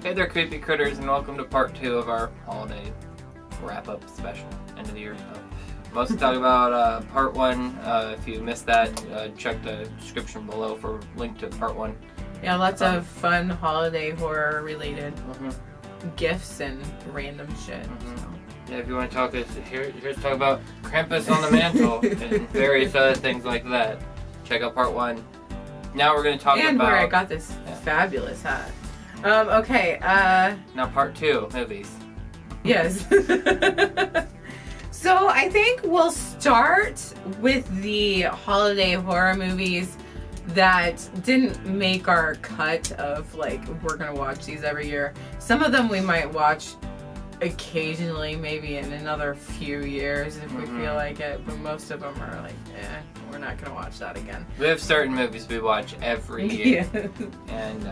Hey there, creepy critters, and welcome to part 2 of our holiday wrap-up special, end of the year stuff. Mostly talk about part 1. If you missed that, check the description below for link to part 1. Yeah, lots of fun holiday horror related gifts and random shit. So. Yeah, if you want to talk, here's to talk about Krampus on the mantle and various other things like that. Check out part 1. Now we're going to talk and about... where I got this fabulous hat. Okay, Now part 2, movies. Yes. So I think we'll start with the holiday horror movies that didn't make our cut of, like, we're gonna watch these every year. Some of them we might watch occasionally, maybe in another few years if we feel like it, but most of them are like, we're not gonna watch that again. We have certain movies we watch every year. Yeah. And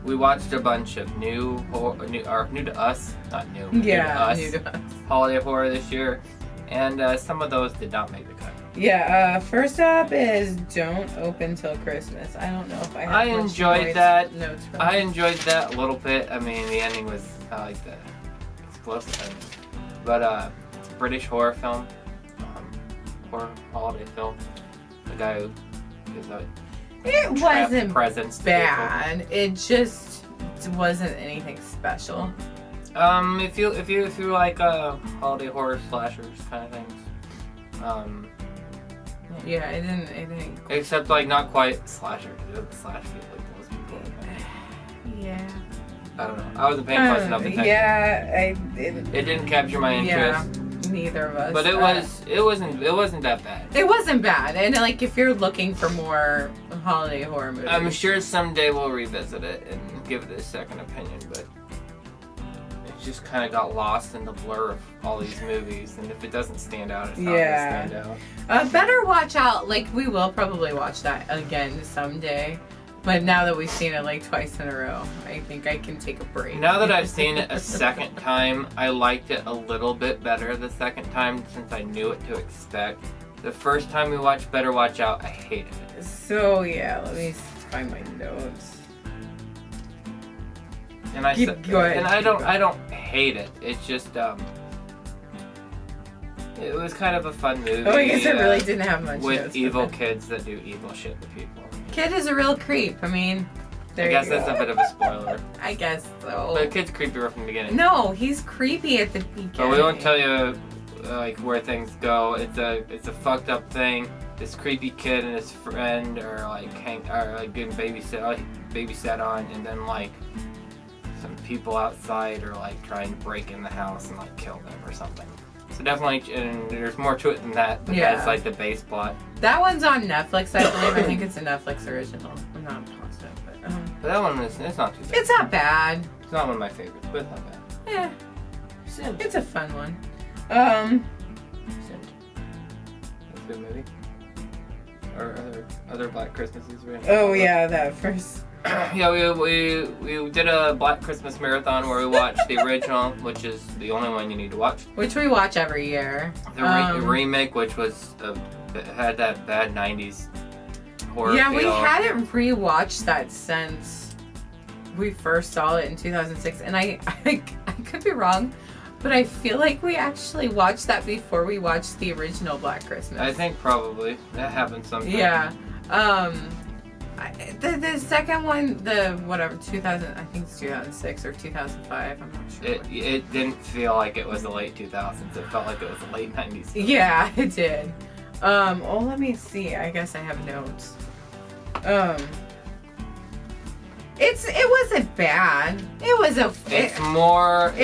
we watched a bunch of new to us, not new, Yeah, new to us, holiday horror this year, and some of those did not make the cut. Yeah, first up is Don't Open Till Christmas. I don't know if I have I enjoyed that. Notes from I enjoyed that a little bit. I mean, the ending was like the explosive ending. But it's a British horror film, horror holiday film. The guy who gives out It wasn't presents to bad. It just wasn't anything special. people. If you like holiday horror slashers kind of things, Yeah, it didn't. except like not quite slasher. It doesn't slash people like most people. Yeah. I don't know. I wasn't paying close enough attention. Yeah, I didn't. It didn't capture my interest. Yeah, neither of us. But it wasn't that bad. It wasn't bad, and like if you're looking for more holiday horror movies, I'm sure someday we'll revisit it and give it a second opinion, but it just kind of got lost in the blur of all these movies, and if it doesn't stand out, it's not going to stand out. Better watch out. Like we will probably watch that again someday. But now that we've seen it like twice in a row, I think I can take a break. Now that I've seen it a second time, I liked it a little bit better the second time since I knew what to expect. The first time we watched Better Watch Out, I hated it. So yeah, let me find my notes. And I don't hate it. It's just it was kind of a fun movie. Oh, I guess it really didn't have much with notes, evil but kids that do evil shit to people. Kid is a real creep. I mean, I guess that's a bit of a spoiler. I guess so. But the kid's creepy right from the beginning. No, he's creepy at the beginning. But we won't tell you like where things go. It's a fucked up thing. This creepy kid and his friend are getting babysat on, and then like some people outside are like trying to break in the house and like kill them or something. So definitely, and there's more to it than that, but that's like the base plot. That one's on Netflix, I believe. I think it's a Netflix original. I'm not positive, but that one it's not too bad. It's not bad. It's not one of my favorites, but it's not bad. Yeah. It's a fun one. It's a good movie. Or other Black Christmases we Oh yeah, that first. Yeah, we did a Black Christmas marathon where we watched the original, which is the only one you need to watch. Which we watch every year. The remake, which was had that bad 90s horror feel. We hadn't rewatched that since we first saw it in 2006, and I could be wrong, but I feel like we actually watched that before we watched the original Black Christmas. I think probably that happened sometime. Yeah. The second one, the 2000, I think it's 2006 or 2005, I'm not sure. It didn't feel like it was the late 2000s. It felt like it was the late 90s. Yeah, it did. Let me see. I guess I have notes. It wasn't bad. It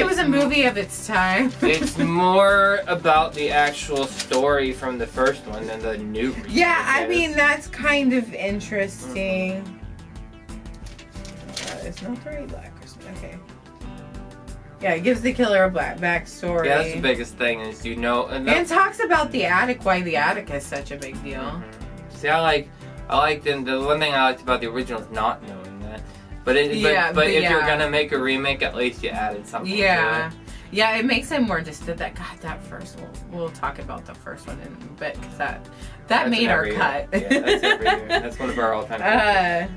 was a movie of its time. It's more about the actual story from the first one than the new remake. Yeah, I mean that's kind of interesting. It's not the right Black Christmas. Okay. Yeah, it gives the killer a backstory. Yeah, that's the biggest thing is and talks about the attic, why the attic is such a big deal. See, I liked the one thing I liked about the original is not knowing that. But if you're gonna make a remake, at least you added something. Yeah. To it. Yeah, it makes it more distant. That first one. We'll talk about the first one in a bit because that made our cut. Yeah, that's every year. That's one of our all-time favorites.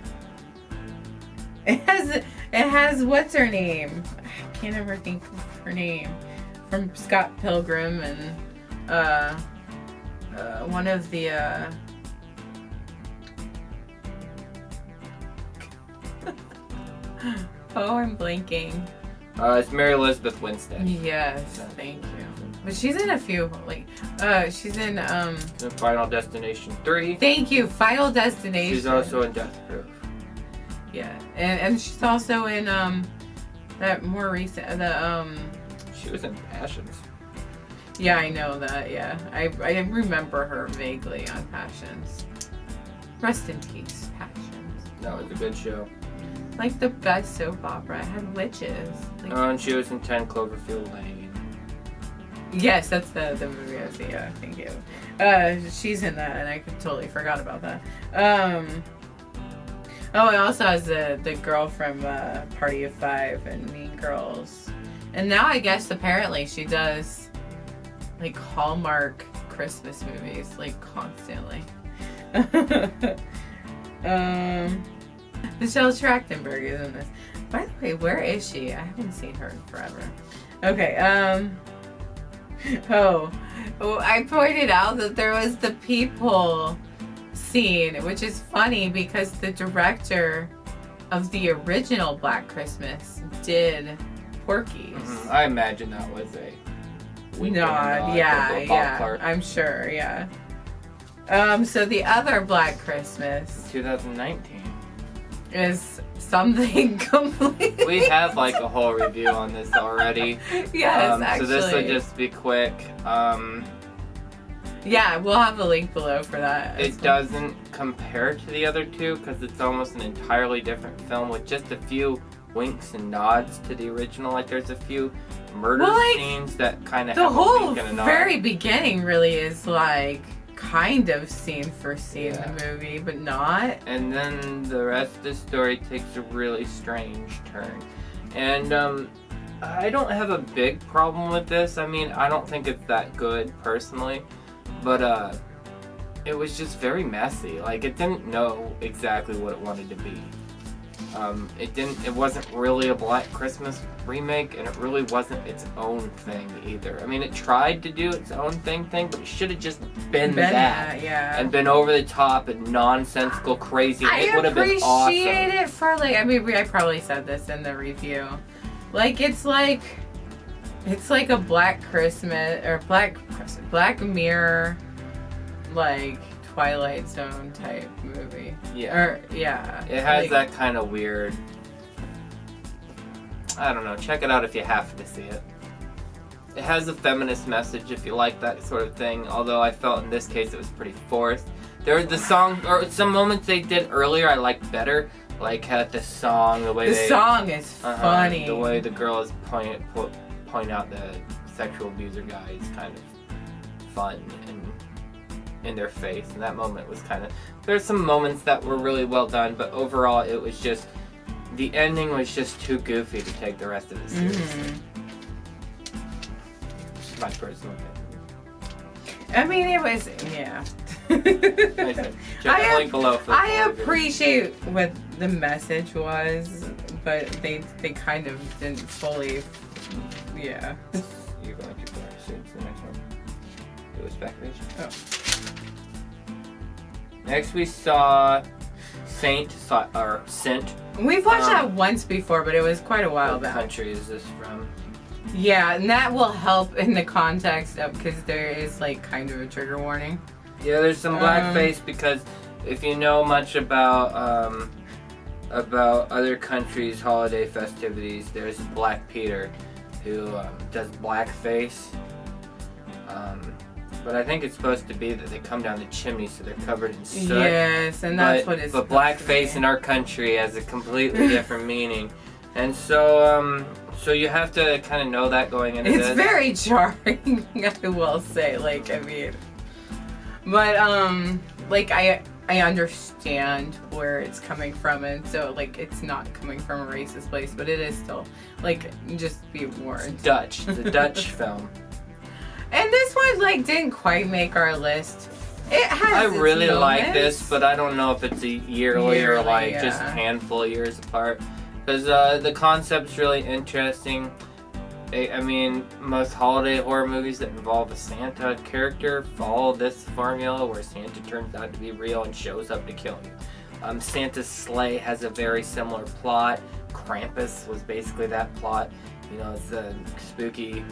It has It has what's her name? I can't ever think of her name. From Scott Pilgrim and one of the oh, I'm blanking. It's Mary Elizabeth Winstead. Yes, thank you. But she's in a few, like, she's in Final Destination 3. Thank you, Final Destination. She's also in Death Proof. Yeah, and she's also in that more recent She was in Passions. Yeah, I know that. Yeah, I remember her vaguely on Passions. Rest in peace, Passions. That was a good show. Like the best soap opera. It had witches. Like, And she was in 10 Cloverfield Lane. yes, that's the movie I see. Yeah, thank you. She's in that, and I totally forgot about that. Oh, it also has the girl from Party of Five and Mean Girls. And now I guess apparently she does like Hallmark Christmas movies like constantly. Michelle Trachtenberg is in this. By the way, where is she? I haven't seen her in forever. Okay, oh, I pointed out that there was the peephole scene, which is funny because the director of the original Black Christmas did Porky's. Mm-hmm. I imagine that was a wink and a nod, nod yeah, to Bob yeah, Clark. I'm sure, yeah. So the other Black Christmas 2019. is something completely. We have like a whole review on this already. Yes, actually. So this will just be quick. Yeah, we'll have a link below for that. It doesn't compare to the other two because it's almost an entirely different film with just a few winks and nods to the original. Like there's a few murder scenes that kind of the have a whole wink and a nod. very beginning really is like kind of scene for scene Yeah. the movie, but not. And then the rest of the story takes a really strange turn. And I don't have a big problem with this. I mean, I don't think it's that good personally, but it was just very messy. Like it didn't know exactly what it wanted to be. It wasn't really a Black Christmas remake, and it really wasn't its own thing either. I mean, it tried to do its own thing, but it should have just been that. Yeah. And been over the top and nonsensical, crazy. It would have been awesome. I appreciate it for like. I mean, I probably said this in the review. Like it's like a Black Christmas or Black Mirror, like Twilight Zone type movie. Yeah. Or yeah. It has like, that kind of weird. I don't know. Check it out if you have to see it. It has a feminist message if you like that sort of thing. Although I felt in this case it was pretty forced. There was the song or some moments they did earlier I liked better. Like had the song, the way the song is funny. The way the girls point out the sexual abuser guy is kind of fun and in their face, and that moment was kind of. There's some moments that were really well done, but overall it was just the ending was just too goofy to take the rest of the series. Mm-hmm. My personal opinion. I mean, it was yeah. Check the link below for the I full review. appreciate what the message was, but they kind of didn't fully. Yeah. You're going too far. Soon to the next one. It was back page. Oh. Next we saw Scent. We've watched that once before, but it was quite a while What back. country is this from? Yeah, and that will help in the context of because there is like kind of a trigger warning. Yeah, there's some blackface because if you know much about other countries' holiday festivities, there's Black Peter who does blackface. But I think it's supposed to be that they come down the chimney so they're covered in soot. Yes, and that's what it's. But blackface in our country has a completely different meaning, and so you have to kind of know that going into this. It's very jarring, I will say. Like, I mean, but like I understand where it's coming from, and so like it's not coming from a racist place, but it is still like just be warned. It's Dutch. It's a Dutch film. And this one like didn't quite make our list. It has. I its really like moments. this, but I don't know if it's a yearly or like yeah. just a handful of years apart. Because the concept's really interesting. I mean, most holiday horror movies that involve a Santa character follow this formula where Santa turns out to be real and shows up to kill you. Santa's sleigh has a very similar plot. Krampus was basically that plot. You know, it's a spooky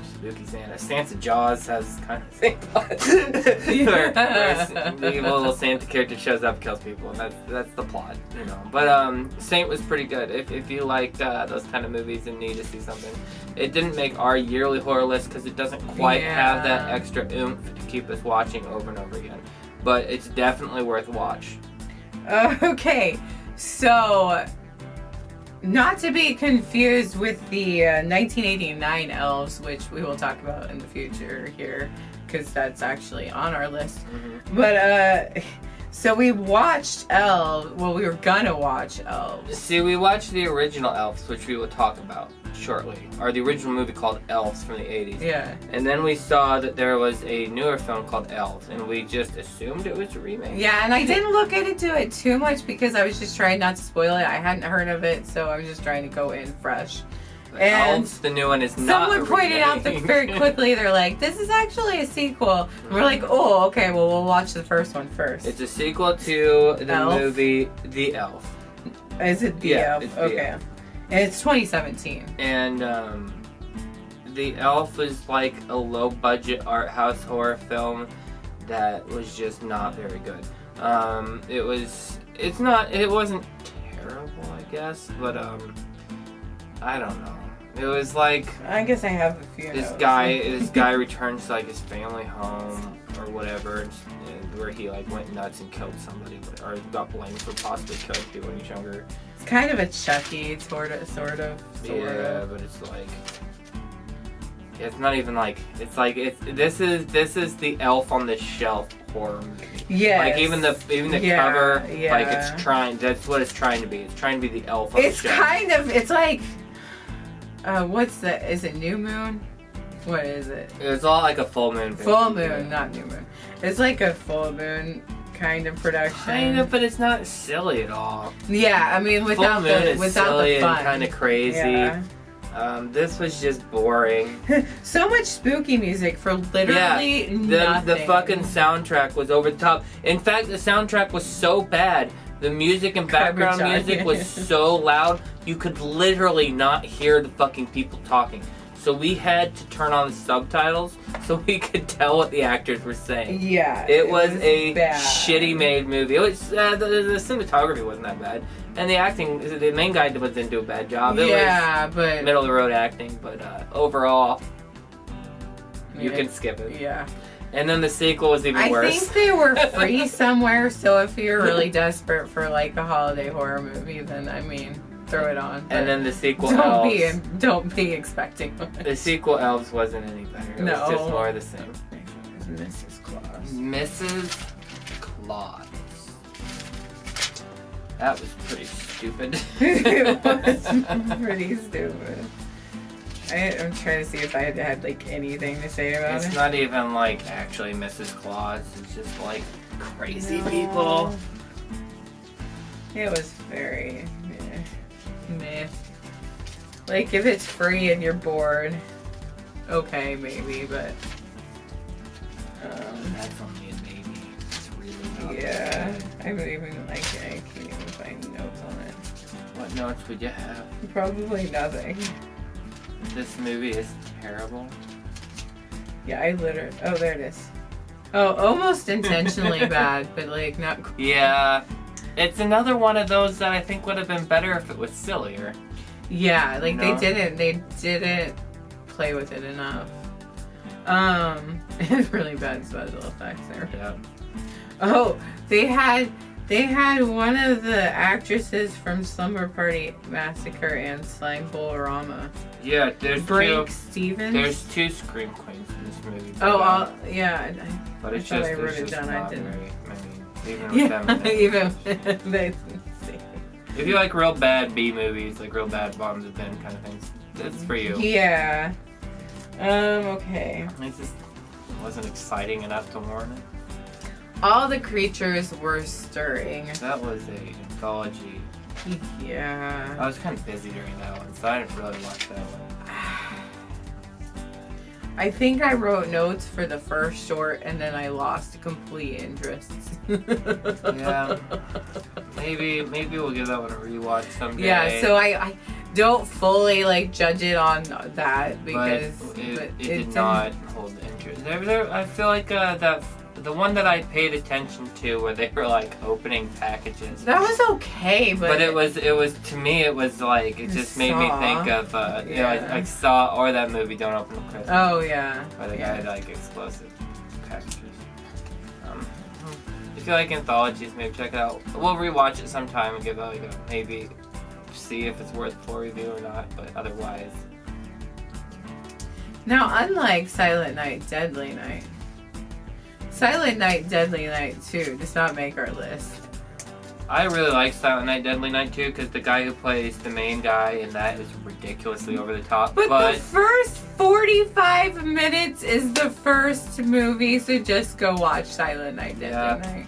Santa. Santa Jaws has kind of the same plot. where the evil little Santa character shows up, kills people, and that's the plot, you know. But Saint was pretty good. If you liked those kind of movies and need to see something, it didn't make our yearly horror list because it doesn't quite have that extra oomph to keep us watching over and over again. But it's definitely worth a watch. Okay, so. Not to be confused with the 1989 Elves, which we will talk about in the future here, because that's actually on our list. Mm-hmm. But, so we watched Elves. Well, we were gonna watch Elves. See, we watched the original Elves, which we will talk about shortly. Or the original movie called Elves from the 80s. Yeah. And then we saw that there was a newer film called Elves, and we just assumed it was a remake. Yeah, and I didn't look into it too much because I was just trying not to spoil it. I hadn't heard of it, so I was just trying to go in fresh. And Elves, the new one, is not someone pointed out very quickly, they're like, this is actually a sequel. And we're like, oh, okay, well, we'll watch the first one first. It's a sequel to the movie The Elf. Is it The Elf? It's okay. The Elf. And it's 2017. And The Elf was like a low-budget art house horror film that was just not very good. It wasn't terrible, I guess, but I don't know. It was like, I guess I have a few. This guy returns to like his family home or whatever, and where he like went nuts and killed somebody, or got blamed for possibly killing people when he was younger. It's kind of a Chucky sort of. Yeah, but it's like, it's not even like, it's like this is the Elf on the Shelf horror movie. Yeah. Like even the cover, like it's trying. That's what it's trying to be. It's trying to be the Elf on the Shelf. It's like, what's that? Is it New Moon? What is it? It's all like a full moon. Full moon, not New Moon. It's like a full moon kind of production. Kind of, but it's not silly at all. Yeah, I mean without the silly fun. And kind of crazy. Yeah. This was just boring. So much spooky music for literally nothing. The fucking soundtrack was over the top. In fact, the soundtrack was so bad. The music and background music was so loud, you could literally not hear the fucking people talking. So we had to turn on the subtitles so we could tell what the actors were saying. Yeah. It was a shitty made movie. It was the cinematography wasn't that bad. And the acting, the main guy didn't do a bad job. It was but middle of the road acting, but overall, you can skip it. Yeah. And then the sequel was even worse. I think they were free somewhere, so if you're really desperate for like a holiday horror movie, then I mean, throw it on. And then the sequel Elves. Don't be expecting one. The sequel Elves wasn't any better. It was just more of the same. Mrs. Claus. Mrs. Claus. That was pretty stupid. It was pretty stupid. I'm trying to see if I had like anything to say about it. It's not even like actually Mrs. Claus. It's just like crazy people. It was very meh. Like if it's free and you're bored, okay, maybe, but that's only a maybe. It's really not yeah. I don't even I can't even find notes on it. What notes would you have? Probably nothing. This movie is terrible. Yeah, oh, there it is. Oh, almost intentionally bad, but like not cool. Yeah. It's another one of those that I think would have been better if it was sillier. Yeah, like they didn't play with it enough. It's really bad special effects there. Yeah. Oh, they had one of the actresses from Slumber Party Massacre and Slime Bowl-orama. Yeah, there's Stevens. There's two scream queens in this movie. But, yeah. But it's I just, I wrote it just down. not I didn't. very, even with them. Even they. If you like real bad B movies, like real bad bombs of Ben kind of things, that's for you. Yeah. Okay. It just wasn't exciting enough to warrant it. All the creatures were stirring. That was a anthology Yeah. I was kind of busy during that one, so I didn't really watch that one. I think I wrote notes for the first short and then I lost complete interest. Yeah. Maybe we'll give that one a rewatch someday. Yeah, so I don't fully like judge it on that because it did not hold interest. I feel like the one that I paid attention to where they were like opening packages. That was okay, but it was to me it was like it just made me think of you know like Saw or that movie Don't Open Up Christmas. Oh yeah. Where the guy had like explosive packages. If you like anthologies, maybe check it out. We'll rewatch it sometime and give it like a maybe see if it's worth full review or not. But otherwise. Now, unlike Silent Night, Deadly Night. Silent Night, Deadly Night 2 does not make our list. I really like Silent Night, Deadly Night 2 because the guy who plays the main guy in that is ridiculously over the top. But the first 45 minutes is the first movie, so just go watch Silent Night, Deadly Night.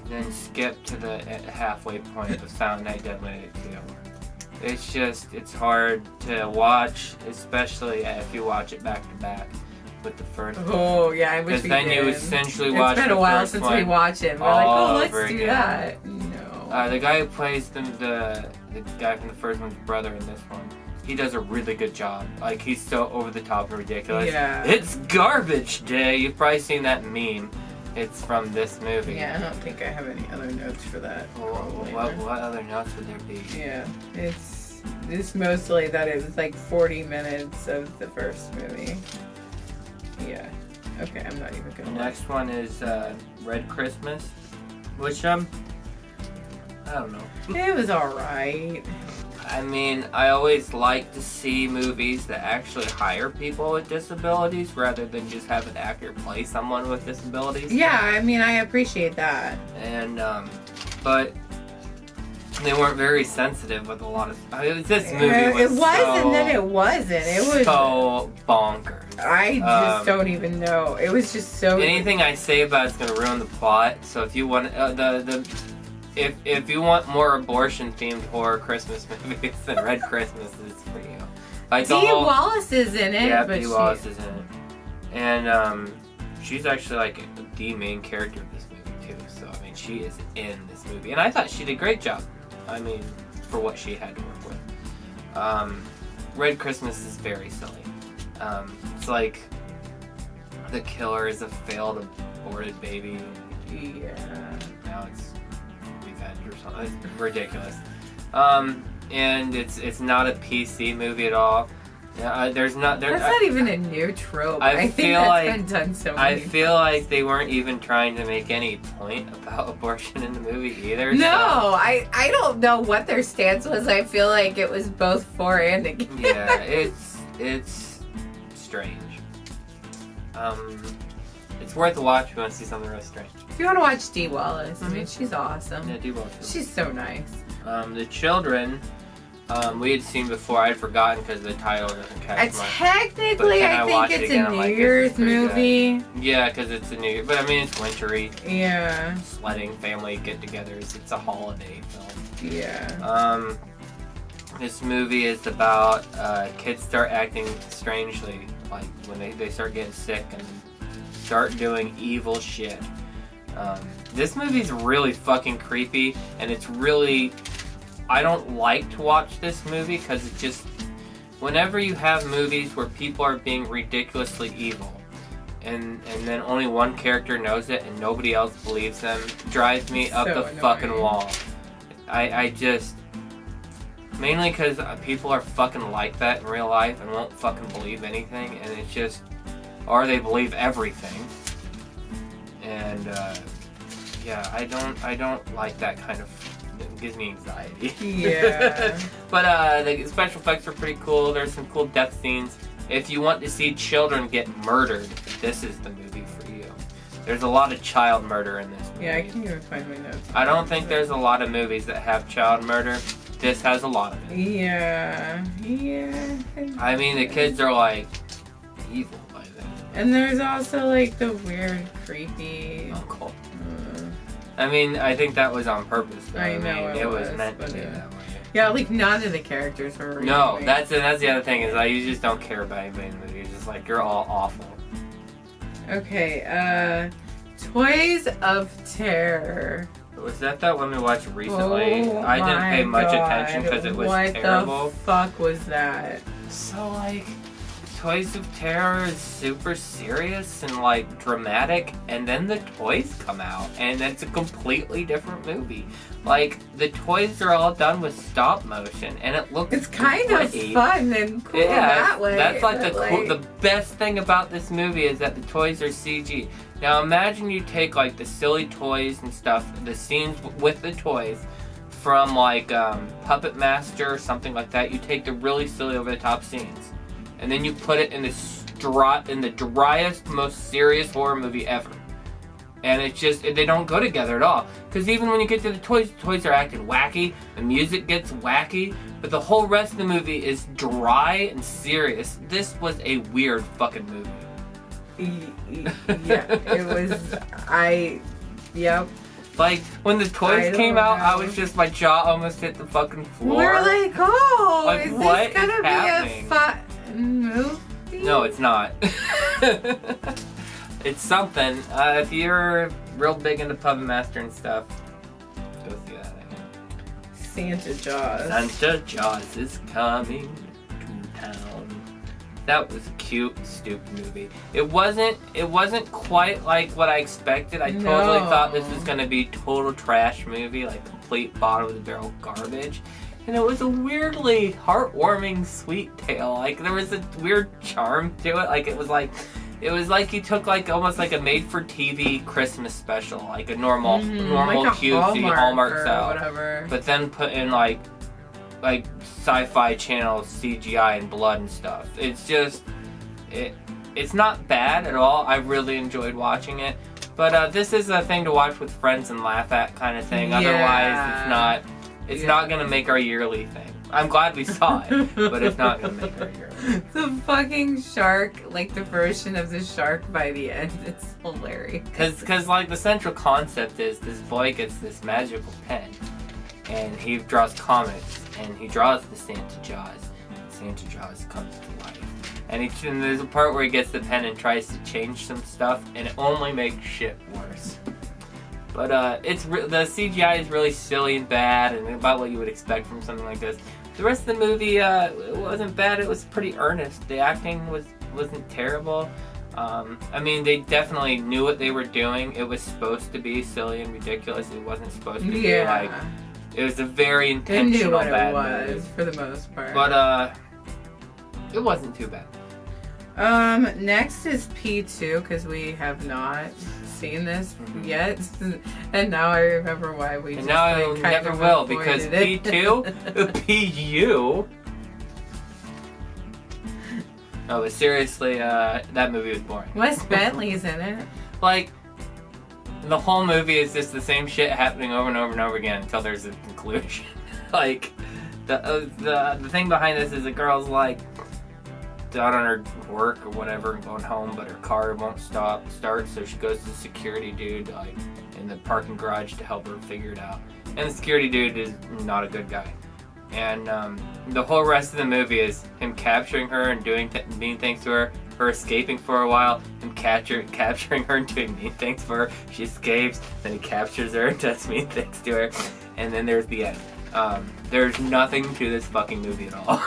Then skip to the halfway point of Silent Night, Deadly Night 2. It's hard to watch, especially if you watch it back to back. With the first one. Oh yeah, I wish we did. Because then you essentially watch the first one. It's been a while since we watched it. We're like, oh, let's do that. No. The guy who plays the guy from the first one's brother in this one, he does a really good job. Like, he's so over the top and ridiculous. Yeah. It's garbage day. You've probably seen that meme. It's from this movie. Yeah, I don't think I have any other notes for that. What other notes would there be? Yeah, it's mostly that it was like 40 minutes of the first movie. Yeah. Okay, I'm not even gonna. The next one is Red Christmas, which I don't know. It was alright. I mean, I always like to see movies that actually hire people with disabilities rather than just have an actor play someone with disabilities. Yeah, I mean, I appreciate that. And but they weren't very sensitive with a lot of. I mean, this movie was and then it wasn't. It was so bonkers. I just don't even know. It was just so. Anything I say about it's gonna ruin the plot. So if you want if you want more abortion themed horror Christmas movies, then Red Christmas is for you. Like Dee Wallace is in it. Yeah, but Dee Wallace is in it, and she's actually like the main character of this movie too. So I mean, she is in this movie, and I thought she did a great job. I mean, for what she had to work with. Red Christmas is very silly. It's like the killer is a failed aborted baby. Yeah. Now it's revenge or something. It's ridiculous. And it's not a PC movie at all. That's not even a new trope. I think that's been done so many I feel like they weren't even trying to make any point about abortion in the movie either. No, so. I don't know what their stance was. I feel like it was both for and against. Yeah, it's strange. It's worth a watch if you want to see something really strange. If you want to watch Dee Wallace, I mean, she's awesome. Yeah, Dee Wallace. She's so nice. The children, we had seen before. I'd forgotten because the title doesn't catch my. Technically, I think it's a New Year's movie. Yeah, because it's a New Year. But I mean, it's wintry. Yeah. Sledding, family get-togethers. It's a holiday film. Yeah. This movie is about kids start acting strangely, like when they start getting sick and start doing evil shit. This movie's really fucking creepy, and it's really. I don't like to watch this movie because it just. Whenever you have movies where people are being ridiculously evil, and then only one character knows it and nobody else believes them, drives me up the fucking wall. I just. Mainly because people are fucking like that in real life and won't fucking believe anything, and it's just. Or they believe everything. And, yeah, I don't like that kind of. It gives me anxiety. Yeah. But the special effects are pretty cool. There's some cool death scenes. If you want to see children get murdered, this is the movie for you. There's a lot of child murder in this movie. Yeah, I can't even find my notes. I don't think there's a lot of movies that have child murder. This has a lot of it. Yeah. I mean, the kids are like evil by then. And there's also like the weird, creepy uncle. I mean, I think that was on purpose. Though. I know mean, it was meant to be yeah. that way. Yeah, like none of the characters were. No, that's the other thing is like you just don't care about anybody in the movie. It's just like you're all awful. Okay, Toys of Terror. Was that one we watched recently? Oh, I didn't pay much God. attention because it was what terrible. What the fuck was that? So like, Toys of Terror is super serious and like dramatic, and then the toys come out, and it's a completely different movie. Like the toys are all done with stop motion, and it looks. It's kind great. of fun and cool Yeah, that way. that's like the but, cool. The best thing about this movie is that the toys are CG. Now imagine you take like the silly toys and stuff, the scenes with the toys from like Puppet Master or something like that. You take the really silly over the top scenes, and then you put it in the driest, most serious horror movie ever. And it's just, they don't go together at all. Because even when you get to the toys are acting wacky, the music gets wacky, but the whole rest of the movie is dry and serious. This was a weird fucking movie. Yeah, it was. Yep. Like, when the toys came out, I was just, my jaw almost hit the fucking floor. We're like, oh, like, is what this gonna is be happening? a fun movie? No, it's not. It's something. If you're real big into Puppet Master and stuff, go see that. Santa Jaws. Santa Jaws is coming to town. That was a cute, stupid movie. It wasn't quite like what I expected. I totally thought this was gonna be total trash movie, like complete bottom of the barrel garbage. And it was a weirdly heartwarming, sweet tale. Like there was a weird charm to it. Like it was like you took like almost like a made-for-TV Christmas special, like a normal like a cutesy Hallmark or style, whatever. but then put in like Sci-Fi Channel CGI and blood and stuff. It's just it's not bad at all. I really enjoyed watching it, but this is a thing to watch with friends and laugh at kind of thing. Yeah. Otherwise, it's not gonna make our yearly thing. I'm glad we saw it, but it's not gonna make our yearly. The fucking shark, like the version of the shark by the end, it's hilarious. Cause like the central concept is this boy gets this magical pen, and he draws comics, and he draws the Santa Jaws. Santa Jaws comes to life, and there's a part where he gets the pen and tries to change some stuff, and it only makes shit worse. But the CGI is really silly and bad, and about what you would expect from something like this. The rest of the movie it wasn't bad. It was pretty earnest. The acting wasn't terrible. I mean, they definitely knew what they were doing. It was supposed to be silly and ridiculous. It wasn't supposed to be like. It was a very intentional They knew what bad it was movie. for the most part. But it wasn't too bad. Next is P2 because we have not seen this yet, and now I remember why we. And just, now I like, kind never of will because avoided it. P2, PU. No, but seriously, that movie was boring. Wes Bentley's in it. Like, the whole movie is just the same shit happening over and over and over again until there's a conclusion. Like, the thing behind this is the girl's like out on her work or whatever and going home, but her car won't start, so she goes to the security dude like in the parking garage to help her figure it out. And the security dude is not a good guy. And the whole rest of the movie is him capturing her and doing mean things to her, her escaping for a while, him capturing her and doing mean things for her. She escapes, then he captures her and does mean things to her, and then there's the end. There's nothing to this fucking movie at all.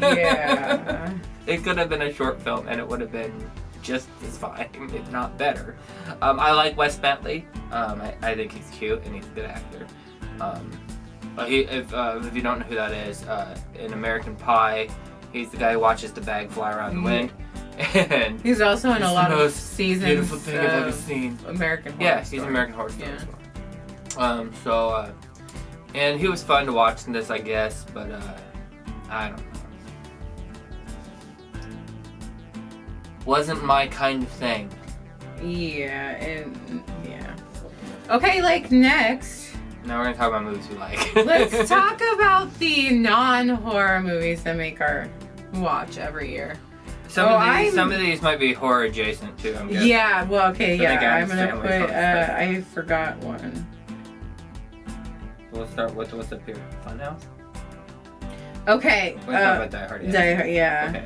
Yeah. It could have been a short film and it would have been just as fine, if not better. I like Wes Bentley. I think he's cute and he's a good actor. If you don't know who that is, in American Pie, he's the guy who watches the bag fly around the wind. And he's also in a lot of seasons. Beautiful thing I've ever seen. American Horror Yeah, Story. he's American Horror Story as well. And he was fun to watch in this, I guess, but I don't know. Wasn't my kind of thing. Yeah. Okay, like next. Now we're gonna talk about movies we like. Let's talk about the non-horror movies that make our watch every year. Some of these might be horror adjacent too. I'm guessing. Yeah. Well, okay. I Yeah. think I I'm gonna understand put. what you're talking I forgot one. So let's start with what's up here. Funhouse? Okay. We're talking about Die Hard. Yeah. Die Hard, yeah. Okay.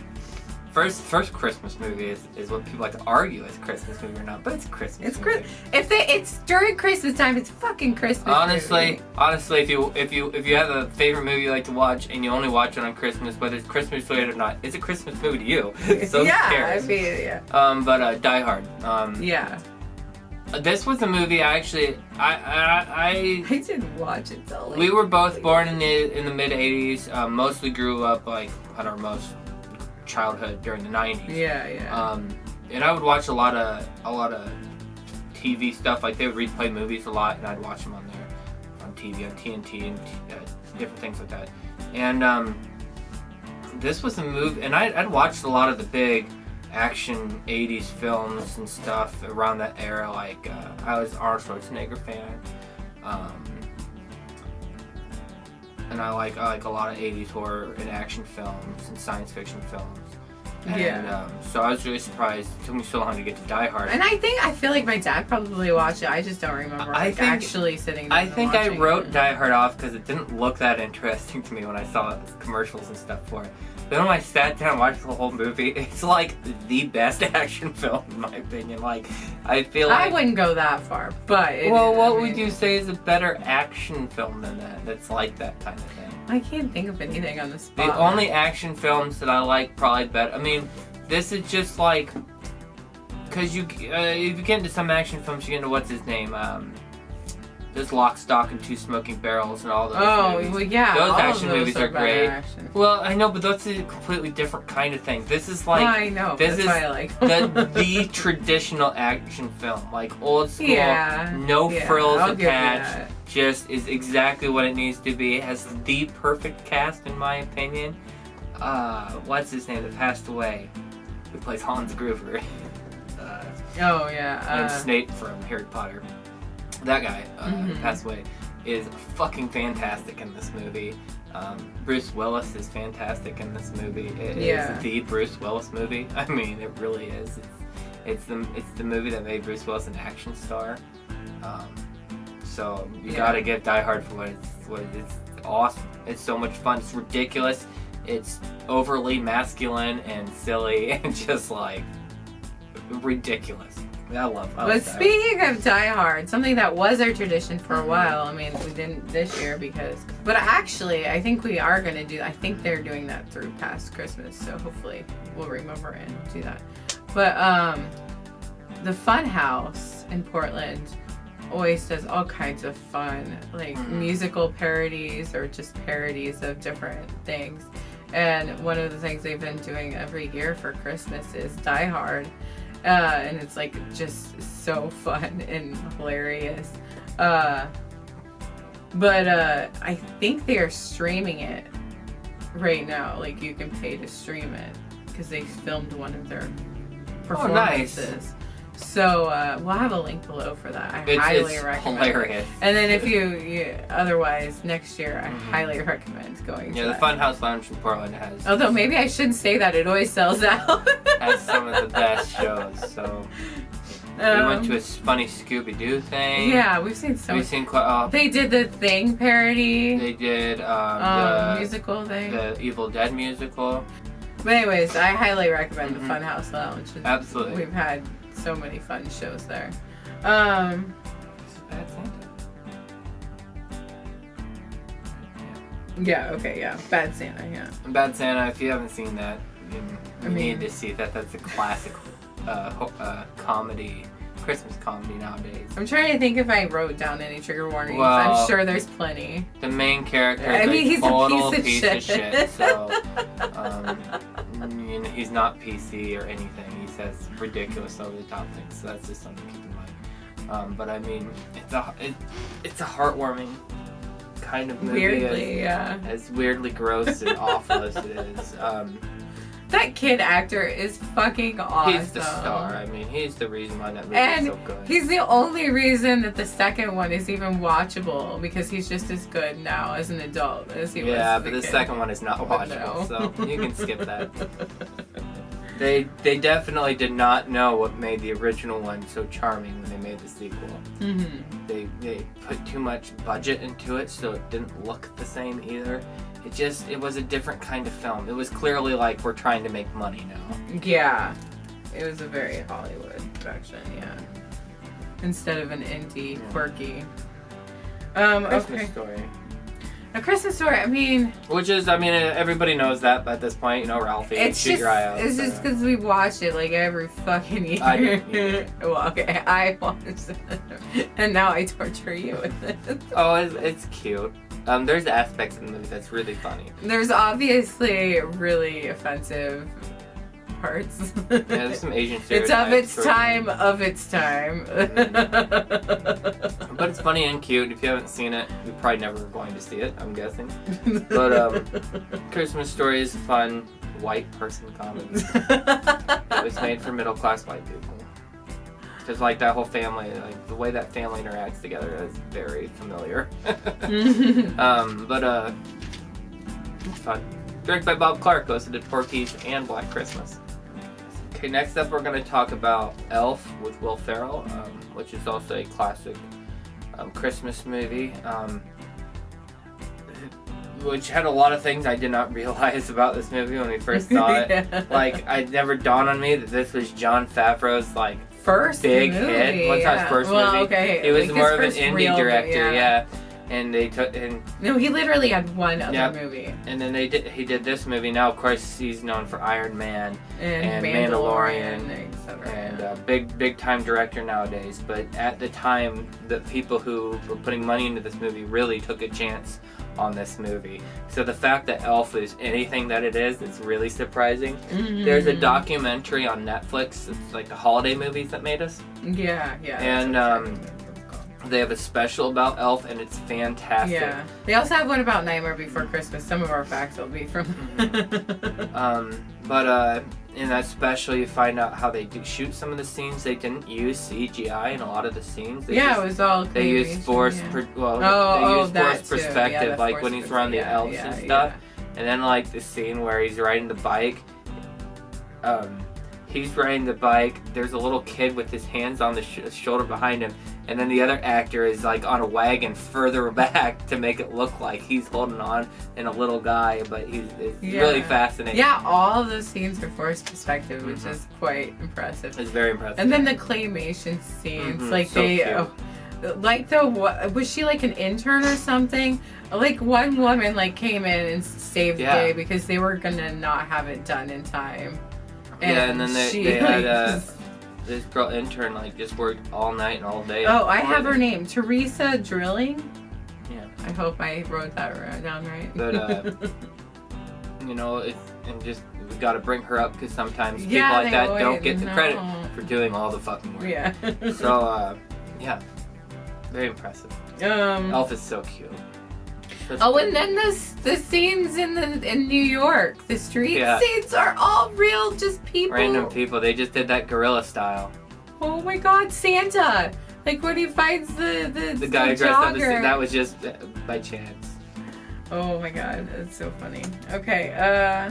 First Christmas movie is what people like to argue is Christmas movie or not, but it's Christmas. It's movie. It's during Christmas time. It's fucking Christmas. Honestly, movie. if you have a favorite movie you like to watch and you only watch it on Christmas, whether it's Christmas related or not, it's a Christmas movie to you. So yeah, who cares? I mean, yeah. But Die Hard. Yeah. This was a movie I didn't watch it till we were both born in the mid '80s. Mostly grew up like on our most childhood during the '90s. Yeah. And I would watch a lot of TV stuff. Like they would replay movies a lot, and I'd watch them on there, on TV, on TNT, and different things like that. And this was a movie, and I'd watched a lot of the big action '80s films and stuff around that era. Like I was an Arnold Schwarzenegger fan, and I like a lot of '80s horror and action films and science fiction films. And, so I was really surprised. It took me so long to get to Die Hard. And I feel like my dad probably watched it. I just don't remember actually sitting down I think I watching wrote it. Die Hard off because it didn't look that interesting to me when I saw commercials and stuff for it. Then when I sat down and watched the whole movie, it's like the best action film in my opinion. Like I feel like I wouldn't go that far, but what would you say is a better action film than that? That's like that kind of thing. I can't think of anything on the spot. The only action films that I like probably better. I mean, this is just like because if you get into some action films, you get into what's his name. There's Lock, Stock, and Two Smoking Barrels and all those movies. Well, yeah. Those all action of those movies are great. action. Well, I know, but that's a completely different kind of thing. This is like I know. this that's is why I like the traditional action film, like old school, no frills I'll give you attached. that. Just is exactly what it needs to be. It has the perfect cast, in my opinion. What's his name that passed away? Who plays Hans Gruber? And Snape from Harry Potter. That guy who passed away is fucking fantastic in this movie. Bruce Willis is fantastic in this movie. It is the Bruce Willis movie. I mean, it really is. It's the movie that made Bruce Willis an action star. So you gotta give Die Hard for what it's awesome. It's so much fun. It's ridiculous. It's overly masculine and silly and just like ridiculous. I love But speaking of Die Hard, something that was our tradition for a while. I mean, we didn't this year but actually, I think we are gonna do. I think they're doing that through past Christmas, so hopefully we'll remember and do that. But the Fun House in Portland always does all kinds of fun, like musical parodies or just parodies of different things. And one of the things they've been doing every year for Christmas is Die Hard. And it's like just so fun and hilarious. But I think they are streaming it right now. Like you can pay to stream it because they filmed one of their performances. Oh, nice. So we'll have a link below for that. I highly recommend. Hilarious. And then if you otherwise next year, I highly recommend going. Yeah, to the that. Funhouse Lounge in Portland has. Although maybe I shouldn't say that, it always sells out. has some of the best shows. So we went to a funny Scooby-Doo thing. Yeah, we've seen so. We've seen quite. They did the Thing parody. They did the musical thing. The Evil Dead musical. But anyways, I highly recommend the Funhouse Lounge. Absolutely. We've had so many fun shows there. Bad Santa. Yeah, okay, yeah. Bad Santa, yeah. Bad Santa, if you haven't seen that, you need mean- to see that. That's a classic comedy, Christmas comedy nowadays. I'm trying to think if I wrote down any trigger warnings. Well, I'm sure there's plenty. The main character I is mean, a he's a total piece of shit. so he's not PC or anything. He says ridiculous over the top things, so that's just something to keep in mind. But I mean, it's a heartwarming kind of movie. Weirdly, as weirdly gross and awful as it is. That kid actor is fucking awesome. He's the star. I mean, he's the reason why that movie And is so good. he's the only reason that the second one is even watchable because he's just as good now as an adult as he was. Yeah, as a but the kid. second one is not But watchable, no. so you can skip that. They definitely did not know what made the original one so charming when they made the sequel. Mm-hmm. They put too much budget into it, so it didn't look the same either. It was a different kind of film. It was clearly like, we're trying to make money now. Yeah. It was a very Hollywood production, yeah. Instead of an indie, quirky. Christmas okay. Story. A Christmas Story, I mean... everybody knows that at this point, Ralphie, shoot your eye out. It's just because we watch it, like, every fucking year. Well, okay, I watched it, and now I torture you with it. Oh, it's cute. There's aspects in the movie that's really funny. There's obviously really offensive parts. Yeah, there's some Asian stereotypes. It's of its time. But it's funny and cute. If you haven't seen it, you're probably never going to see it, I'm guessing. But Christmas Story is a fun white person comedy. It was made for middle class white people. Because like that whole family, like the way that family interacts together is very familiar. But it's fun. Directed by Bob Clark, also did Porky's and Black Christmas. Okay, next up we're going to talk about Elf with Will Ferrell, which is also a classic Christmas movie, which had a lot of things I did not realize about this movie when we first saw it. Yeah. Like, it never dawned on me that this was Jon Favreau's, like, first big movie, hit. What's not his first movie? Okay. It was like more of an first indie real director, movie, yeah. And they took No, he literally had one other movie. And then he did this movie. Now, of course, he's known for Iron Man and Mandalorian, etc. and big time director nowadays. But at the time, the people who were putting money into this movie really took a chance on this movie. So the fact that Elf is anything that it is really surprising. Mm-hmm. There's a documentary on Netflix. It's like the holiday movies that made us. Yeah. And they have a special about Elf, and it's fantastic. Yeah. They also have one about Nightmare Before Christmas. Some of our facts will be from. But in that special, you find out how they do shoot some of the scenes. They didn't use CGI in a lot of the scenes. It was all. They used forced perspective, like when he's around the elves and stuff. And then like the scene where he's riding the bike. He's riding the bike. There's a little kid with his hands on the shoulder behind him, and then the other actor is like on a wagon further back to make it look like he's holding on and a little guy. But it's really fascinating. Yeah, all of those scenes are forced perspective, which is quite impressive. It's very impressive. And then the claymation scenes, like so was she like an intern or something? Like one woman like came in and saved the day because they were gonna not have it done in time. And then they had this girl intern like just worked all night and all day. Oh, I have her name, Teresa Drilling. Yeah. I hope I wrote that down right. But we got to bring her up because sometimes people like that don't get the credit for doing all the fucking work. Yeah. So very impressive. Elf is so cute. And then the scenes in New York, the street scenes are all real, just people. Random people. They just did that guerrilla style. Oh my God, Santa! Like when he finds the guy dressed up as that was just by chance. Oh my God, that's so funny. Okay,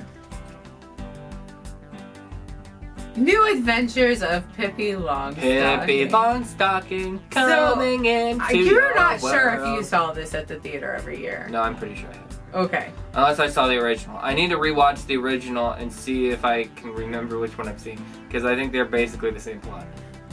New Adventures of Pippi Longstocking. Pippi Longstocking coming into you're not our sure world. if you saw this at the theater every year. No, I'm pretty sure I have. Okay. Unless I saw the original. I need to rewatch the original and see if I can remember which one I've seen. Because I think they're basically the same plot.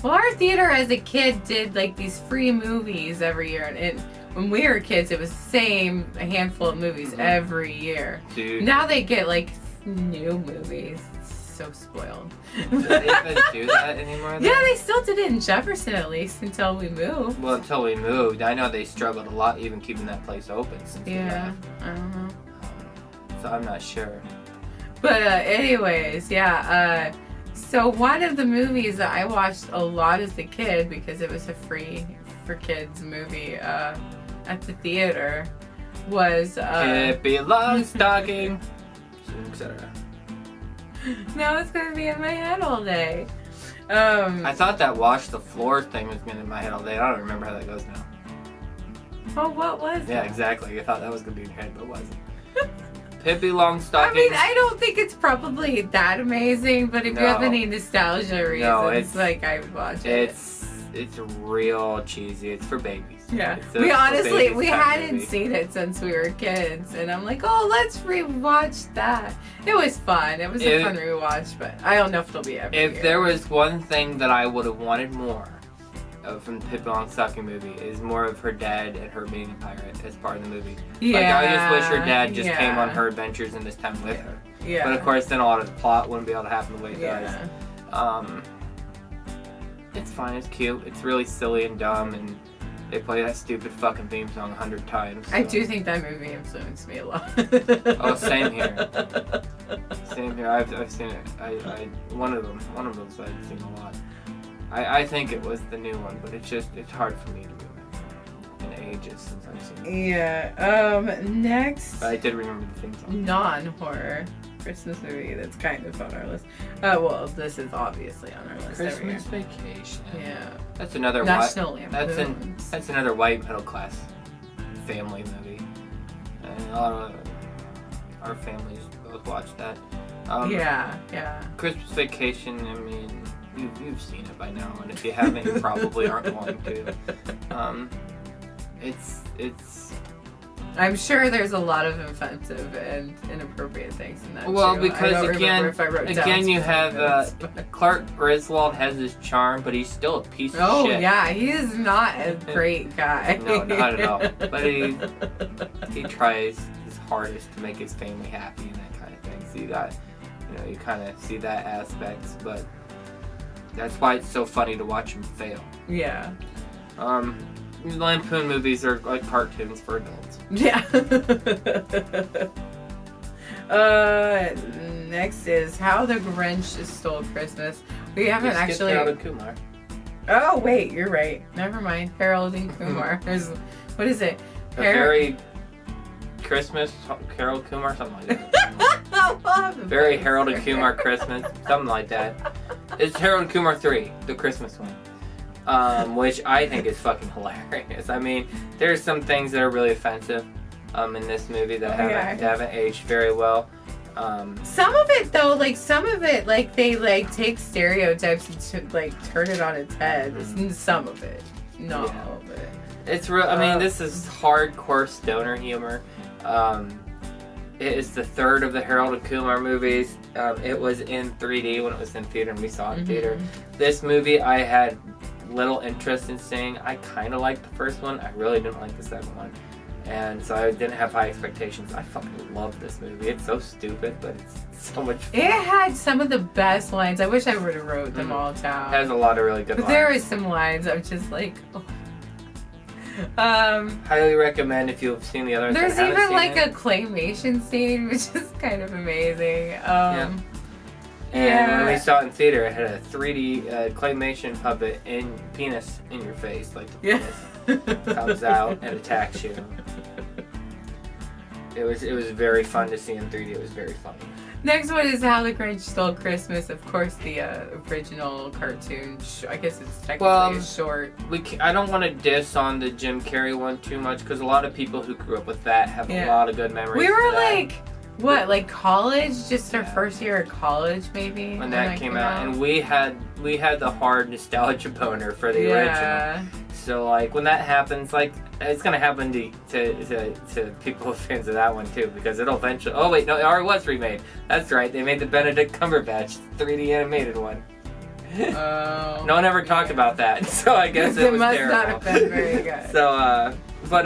Well, our theater as a kid did like these free movies every year. And when we were kids, it was the a handful of movies every year. Dude. Now they get like new movies. So spoiled. Do they even do that anymore? Yeah, they still did it in Jefferson at least until we moved. Well, until we moved. I know they struggled a lot even keeping that place open since we left. I don't know. So I'm not sure. But anyways, so one of the movies that I watched a lot as a kid because it was a free for kids movie at the theater was Pippi Longstocking, etc. Now it's gonna be in my head all day. I thought that wash the floor thing was gonna be in my head all day. I don't remember how that goes now. Oh, what was Yeah, that? exactly. I thought that was gonna be in your head, but it wasn't. Pippi Longstocking. I mean, I don't think it's probably that amazing, but if you have No. any nostalgia reasons, like, I would watch it. It's real cheesy. It's for babies. Yeah. It's a We for honestly, babies we type hadn't movie. seen it since we were kids, and I'm like, oh, let's rewatch that. It was fun. It was a fun rewatch, but I don't know if it'll be every year. If there was one thing that I would have wanted more of from the Pippi Longstocking movie is more of her dad and her being a pirate as part of the movie. Yeah. Like, I just wish her dad just yeah. came on her adventures in this time with her. Yeah. But of course, then a lot of the plot wouldn't be able to happen the way it yeah. does. It's fine. It's cute. It's really silly and dumb, and they play that stupid fucking theme song 100 times. I so. do think that movie influenced me a lot. Oh, same here. Same here. I've seen it. I one of those I've seen a lot. I think it was the new one, but it's hard for me to remember. In ages since I've seen it. Yeah. Next. But I did remember the theme song. Non-horror Christmas movie that's kind of on our list. Well, this is obviously on our list every year. Christmas Vacation. Yeah. That's another National white. Lampoons. That's another white middle class family movie, and a lot of our families both watch that. Yeah. Christmas Vacation. I mean, you've seen it by now, and if you haven't, you probably aren't going to. It's. I'm sure there's a lot of offensive and inappropriate things in that. Well, too. because I don't remember if I wrote down you specific have notes, but- Clark Griswold has his charm, but he's still a piece of Oh shit. yeah, he is not a great guy. No, not at all. But he tries his hardest to make his family happy and that kind of thing. So you kind of see that aspect, but that's why it's so funny to watch him fail. Yeah. Lampoon movies are like cartoons for adults. Yeah. Next is How the Grinch Stole Christmas. We haven't You skipped actually. Harold and Kumar. Oh wait, you're right. Never mind. Harold and Kumar. There's what is it? A Very Christmas Harold Kumar, something like that. Very Harold and Kumar Christmas, something like that. It's Harold and Kumar 3, the Christmas one. Which I think is fucking hilarious. I mean, there's some things that are really offensive in this movie that haven't aged very well. Some of it though, like they take stereotypes and turn it on its head. Mm-hmm. Some of it, not all of it. It's real. I mean, this is hardcore stoner humor. It is the third of the Harold and Kumar movies. It was in 3D when it was in theater, and we saw it in theater. This movie I had little interest in seeing. I kind of liked the first one. I really didn't like the second one. And so I didn't have high expectations. I fucking love this movie. It's so stupid, but it's so much fun. It had some of the best lines. I wish I would have wrote them all down. It has a lot of really good lines. There is some lines I'm just like, oh. Highly recommend if you've seen the others. There's even like a claymation scene, which is kind of amazing. And when we saw it in theater, it had a 3D claymation puppet penis in your face, like the penis comes out and attacks you. It was very fun to see in 3D. It was very funny. Next one is How the Grinch Stole Christmas. Of course, the original cartoon. I guess it's technically a short. I don't want to diss on the Jim Carrey one too much because a lot of people who grew up with that have a lot of good memories. We were like college, just our first year of college, maybe when that came out, and we had the hard nostalgia boner for the original. So like when that happens, like it's gonna happen to people fans of that one too, because it'll eventually. Oh wait, no, it already was remade. That's right, they made the Benedict Cumberbatch 3D animated one. Oh. No one ever talked about that, so I guess it was must terrible. not have been very good. So, but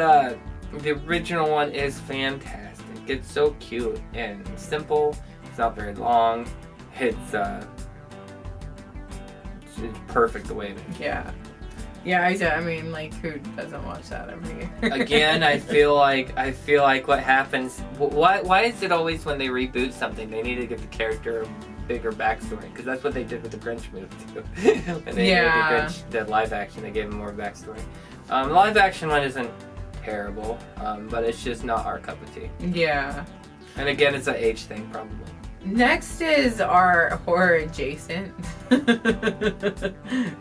the original one is fantastic. It's so cute and simple. It's not very long. It's perfect the way it is. Yeah, I mean, like, who doesn't watch that every year? Again, I feel like what happens. Why is it always when they reboot something they need to give the character a bigger backstory? Because that's what they did with the Grinch movie too. When they made the Grinch the live action, they gave him more backstory. The live action one isn't terrible, but it's just not our cup of tea. Yeah. And again, it's an age thing probably. Next is our horror adjacent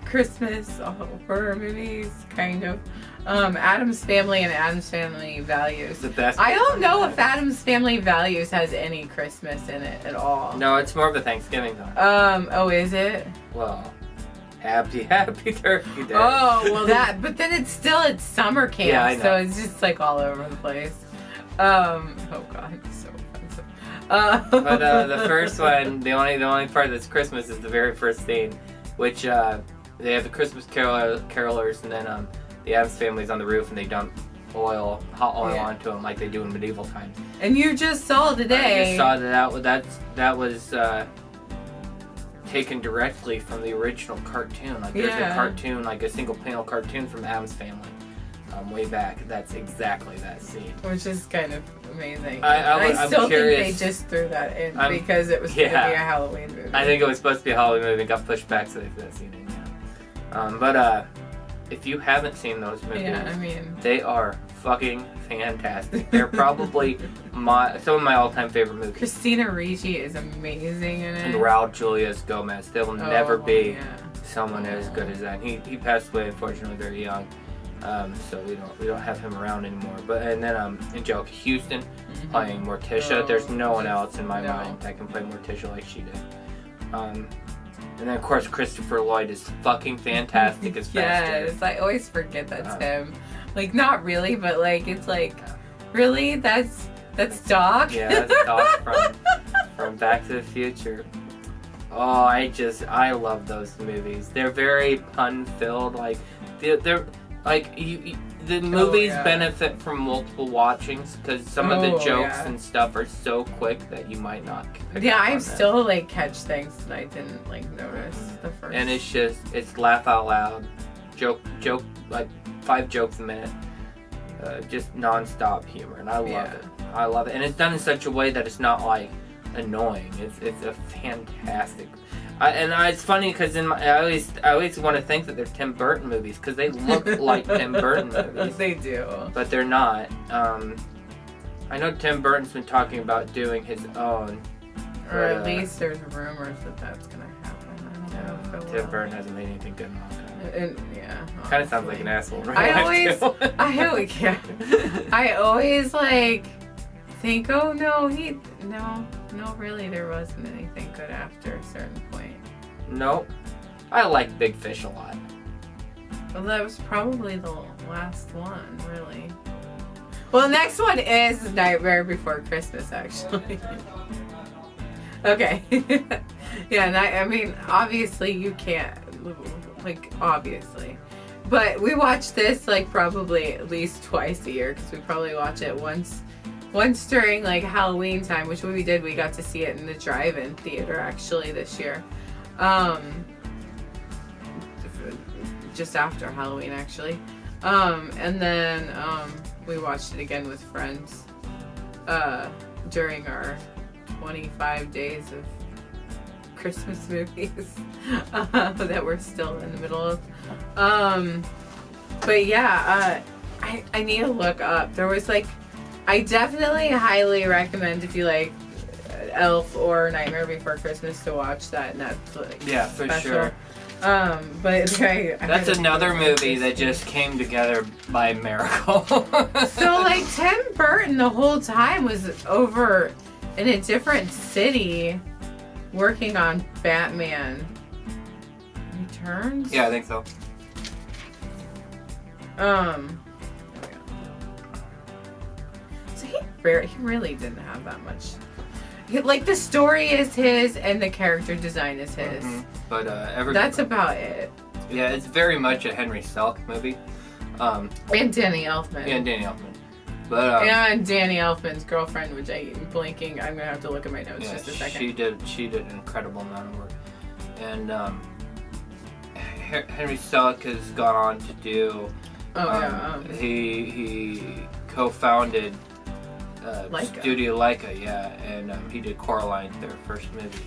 Christmas horror movies, kind of. Addams Family and Addams Family Values. The best. I don't know if Addams Family Values has any Christmas in it at all. No, it's more of a Thanksgiving song. Oh, is it? Well, happy Turkey Day. Oh, well but then it's summer camp, Yeah, I know. so it's just like all over the place. Oh god, it's so offensive. But the first one, the only part that's Christmas is the very first scene, which they have the Christmas carolers, and then the Addams Family's on the roof, and they dump hot oil onto them like they do in medieval times. And you just saw today. I just saw that was taken directly from the original cartoon. Like there's a cartoon, like a single panel cartoon from the Addams Family. Way back, that's exactly that scene, which is kind of amazing. I'm still curious. think they just threw that in because it was going to be a Halloween movie. I think it was supposed to be a Halloween movie and got pushed back, so they threw that scene in. Yeah. But if you haven't seen those movies, they are fucking fantastic. They're probably some of my all-time favorite movies. Christina Ricci is amazing in it. And Raul Julius Gomez. There will never be someone as good as that. He passed away, unfortunately, very young. So we don't have him around anymore. But and then Angelica Houston playing Morticia. There's no one else in my mind that can play Morticia like she did. And then of course Christopher Lloyd is fucking fantastic as Festus. Yes, I always forget that's him. Like not really, but like it's like really that's Doc. Yeah, that's Doc from Back to the Future. Oh, I love those movies. They're very pun filled. Like they're like the movies benefit from multiple watchings because some of the jokes and stuff are so quick that you might not pick up I on still like catch things that I didn't like notice the first. And it's laugh out loud, joke like 5 jokes a minute, just non-stop humor, and I love it. I love it, and it's done in such a way that it's not like annoying. It's a fantastic. It's funny because I always want to think that they're Tim Burton movies because they look like Tim Burton movies. They do, but they're not. I know Tim Burton's been talking about doing his own, or at least there's rumors that that's gonna happen. I don't know. Tim Burton hasn't made anything good in a long time. Kind of sounds like an asshole. I always like think, oh no, really, there wasn't anything good after a certain point. Nope. I like Big Fish a lot. Well, that was probably the last one, really. Well, the next one is Nightmare Before Christmas, actually. Okay. Obviously you can't, obviously. But we watch this, probably at least twice a year, because we probably watch it once during Halloween time, which we did. We got to see it in the drive-in theater actually this year, just after Halloween actually, and then we watched it again with friends during our 25 days of Christmas movies that we're still in the middle of. But yeah, I need to look up. There was I definitely highly recommend if you like Elf or Nightmare Before Christmas to watch that Netflix. Yeah, for special. sure. But that's another movie that just came together by miracle. So Tim Burton the whole time was over in a different city working on Batman Returns. Yeah, I think so. So he really didn't have that much. The story is his and the character design is his. Mm-hmm. But that's about it. Yeah, it's very much a Henry Selick movie. And Danny Elfman. But and Danny Elfman's girlfriend, which I'm blanking. I'm gonna have to look at my notes just a second. She did an incredible amount of work, and Henry Selick has gone on to do. He co-founded Studio Leica, and he did Coraline, their first movie.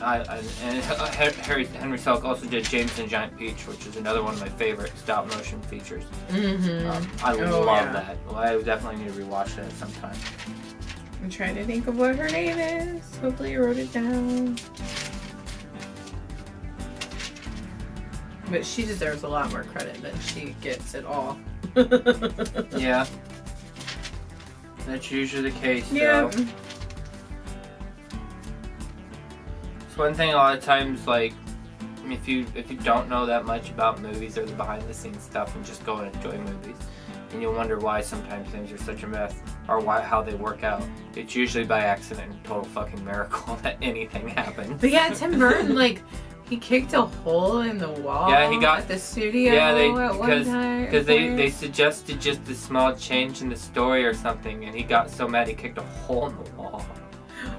Henry Selick also did James and the Giant Peach, which is another one of my favorite stop motion features. Mm-hmm. I love that. Well, I definitely need to rewatch that sometime. I'm trying to think of what her name is. Hopefully you wrote it down. But she deserves a lot more credit than she gets at all. Yeah. That's usually the case, Yeah. though. It's one thing a lot of times, like, if you don't know that much about movies or the behind the scenes stuff and just go and enjoy movies, and you wonder why sometimes things are such a mess or how they work out, it's usually by accident and total fucking miracle that anything happens. But yeah, Tim Burton, like, he kicked a hole in the wall at the studio at one time. Because they suggested just a small change in the story or something, and he got so mad he kicked a hole in the wall.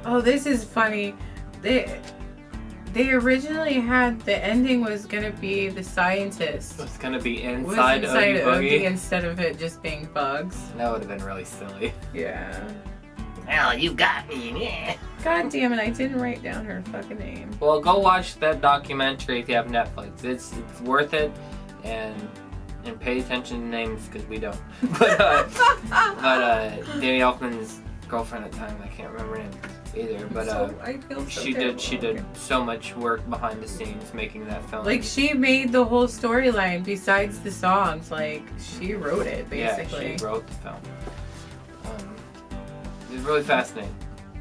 Oh, this is funny. They originally had the ending was gonna be the scientist. It was gonna be inside Oogie Boogie instead of it just being bugs. That would have been really silly. Yeah. Well, you got me, yeah. God damn it! I didn't write down her fucking name. Well, go watch that documentary if you have Netflix. It's worth it, and pay attention to names because we don't. But Danny Elfman's girlfriend at the time, I can't remember her name either. But I feel so she terrible. did so much work behind the scenes making that film. Like, she made the whole storyline besides the songs. Like, she wrote it basically. Yeah, she wrote the film. It's really fascinating.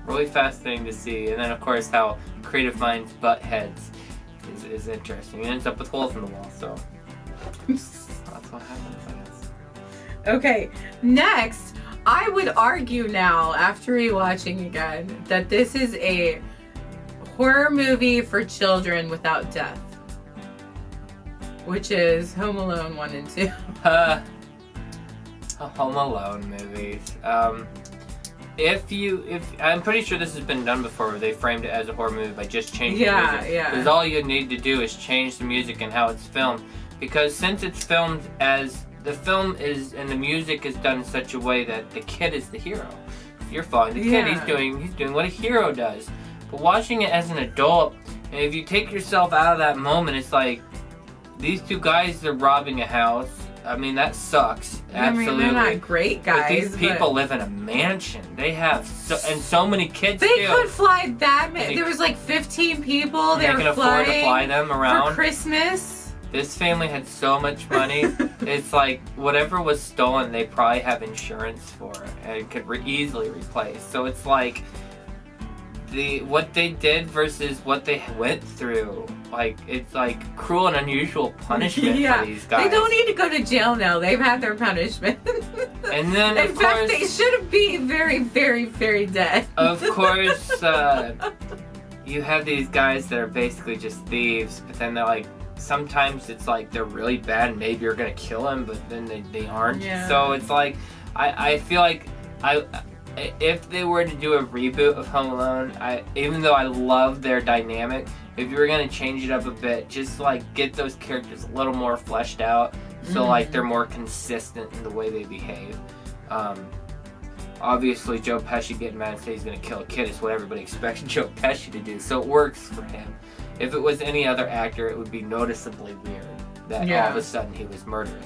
Really fascinating to see. And then, of course, how creative minds butt heads is interesting. It ends up with holes in the wall, so that's what happens, I guess. Okay, next, I would argue now, after rewatching again, that this is a horror movie for children without death. Which is Home Alone 1 and 2. Home Alone movies. If I'm pretty sure this has been done before, where they framed it as a horror movie by just changing the music. Yeah. Because all you need to do is change the music and how it's filmed. Because since it's filmed as the film is and the music is done in such a way that the kid is the hero. If you're following the kid, he's doing what a hero does. But watching it as an adult, and if you take yourself out of that moment, it's like these two guys are robbing a house. I mean, that sucks. Absolutely. I mean, they're not great guys. But these people live in a mansion. They have so many kids. They could fly that many. There was like 15 people. They can afford to fly them around for Christmas. This family had so much money. It's like whatever was stolen, they probably have insurance for it and could easily replace. So it's like what they did versus what they went through. Like, it's like cruel and unusual punishment for these guys. They don't need to go to jail now. They've had their punishment. And then, in fact, they should be very, very, very dead. Of course, you have these guys that are basically just thieves, but then they're like, sometimes it's like they're really bad and maybe you're gonna kill them, but then they aren't. Yeah. So it's like, I feel like if they were to do a reboot of Home Alone, even though I love their dynamic, if you were gonna change it up a bit, just like get those characters a little more fleshed out, so like they're more consistent in the way they behave. Obviously, Joe Pesci getting mad and saying he's gonna kill a kid is what everybody expects Joe Pesci to do, so it works for him. If it was any other actor, it would be noticeably weird that all of a sudden he was murderous.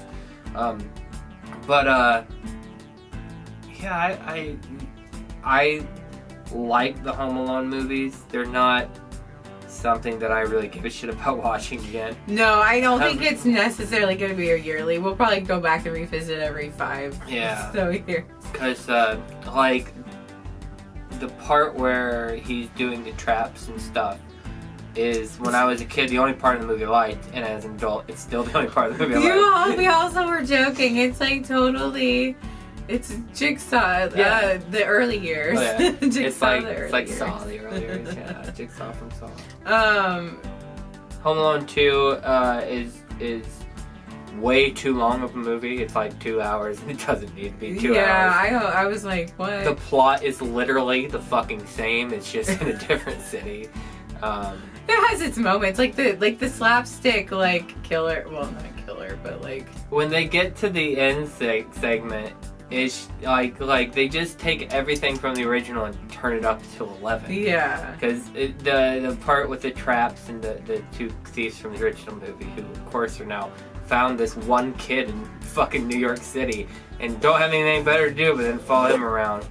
I like the Home Alone movies. They're not something that I really give a shit about watching again. No, I don't think it's necessarily going to be a yearly. We'll probably go back and revisit every 5 years. Because, like, the part where he's doing the traps and stuff is, when I was a kid, the only part of the movie I liked, and as an adult, it's still the only part of the movie I liked. We also were joking. It's like totally... It's Jigsaw, the early years. Oh, yeah. Jigsaw, it's like Saw, the early years. Yeah, Jigsaw from Saw. Home Alone 2 is way too long of a movie. It's like 2 hours, and it doesn't need to be 2 hours. Yeah, I was like, what? The plot is literally the fucking same. It's just in a different city. It has its moments, like the slapstick, like killer. Well, not killer, but like when they get to the end segment. It's like they just take everything from the original and turn it up to 11. Yeah. Because the part with the traps and the two thieves from the original movie, who of course are now found this one kid in fucking New York City and don't have anything better to do but then follow him around.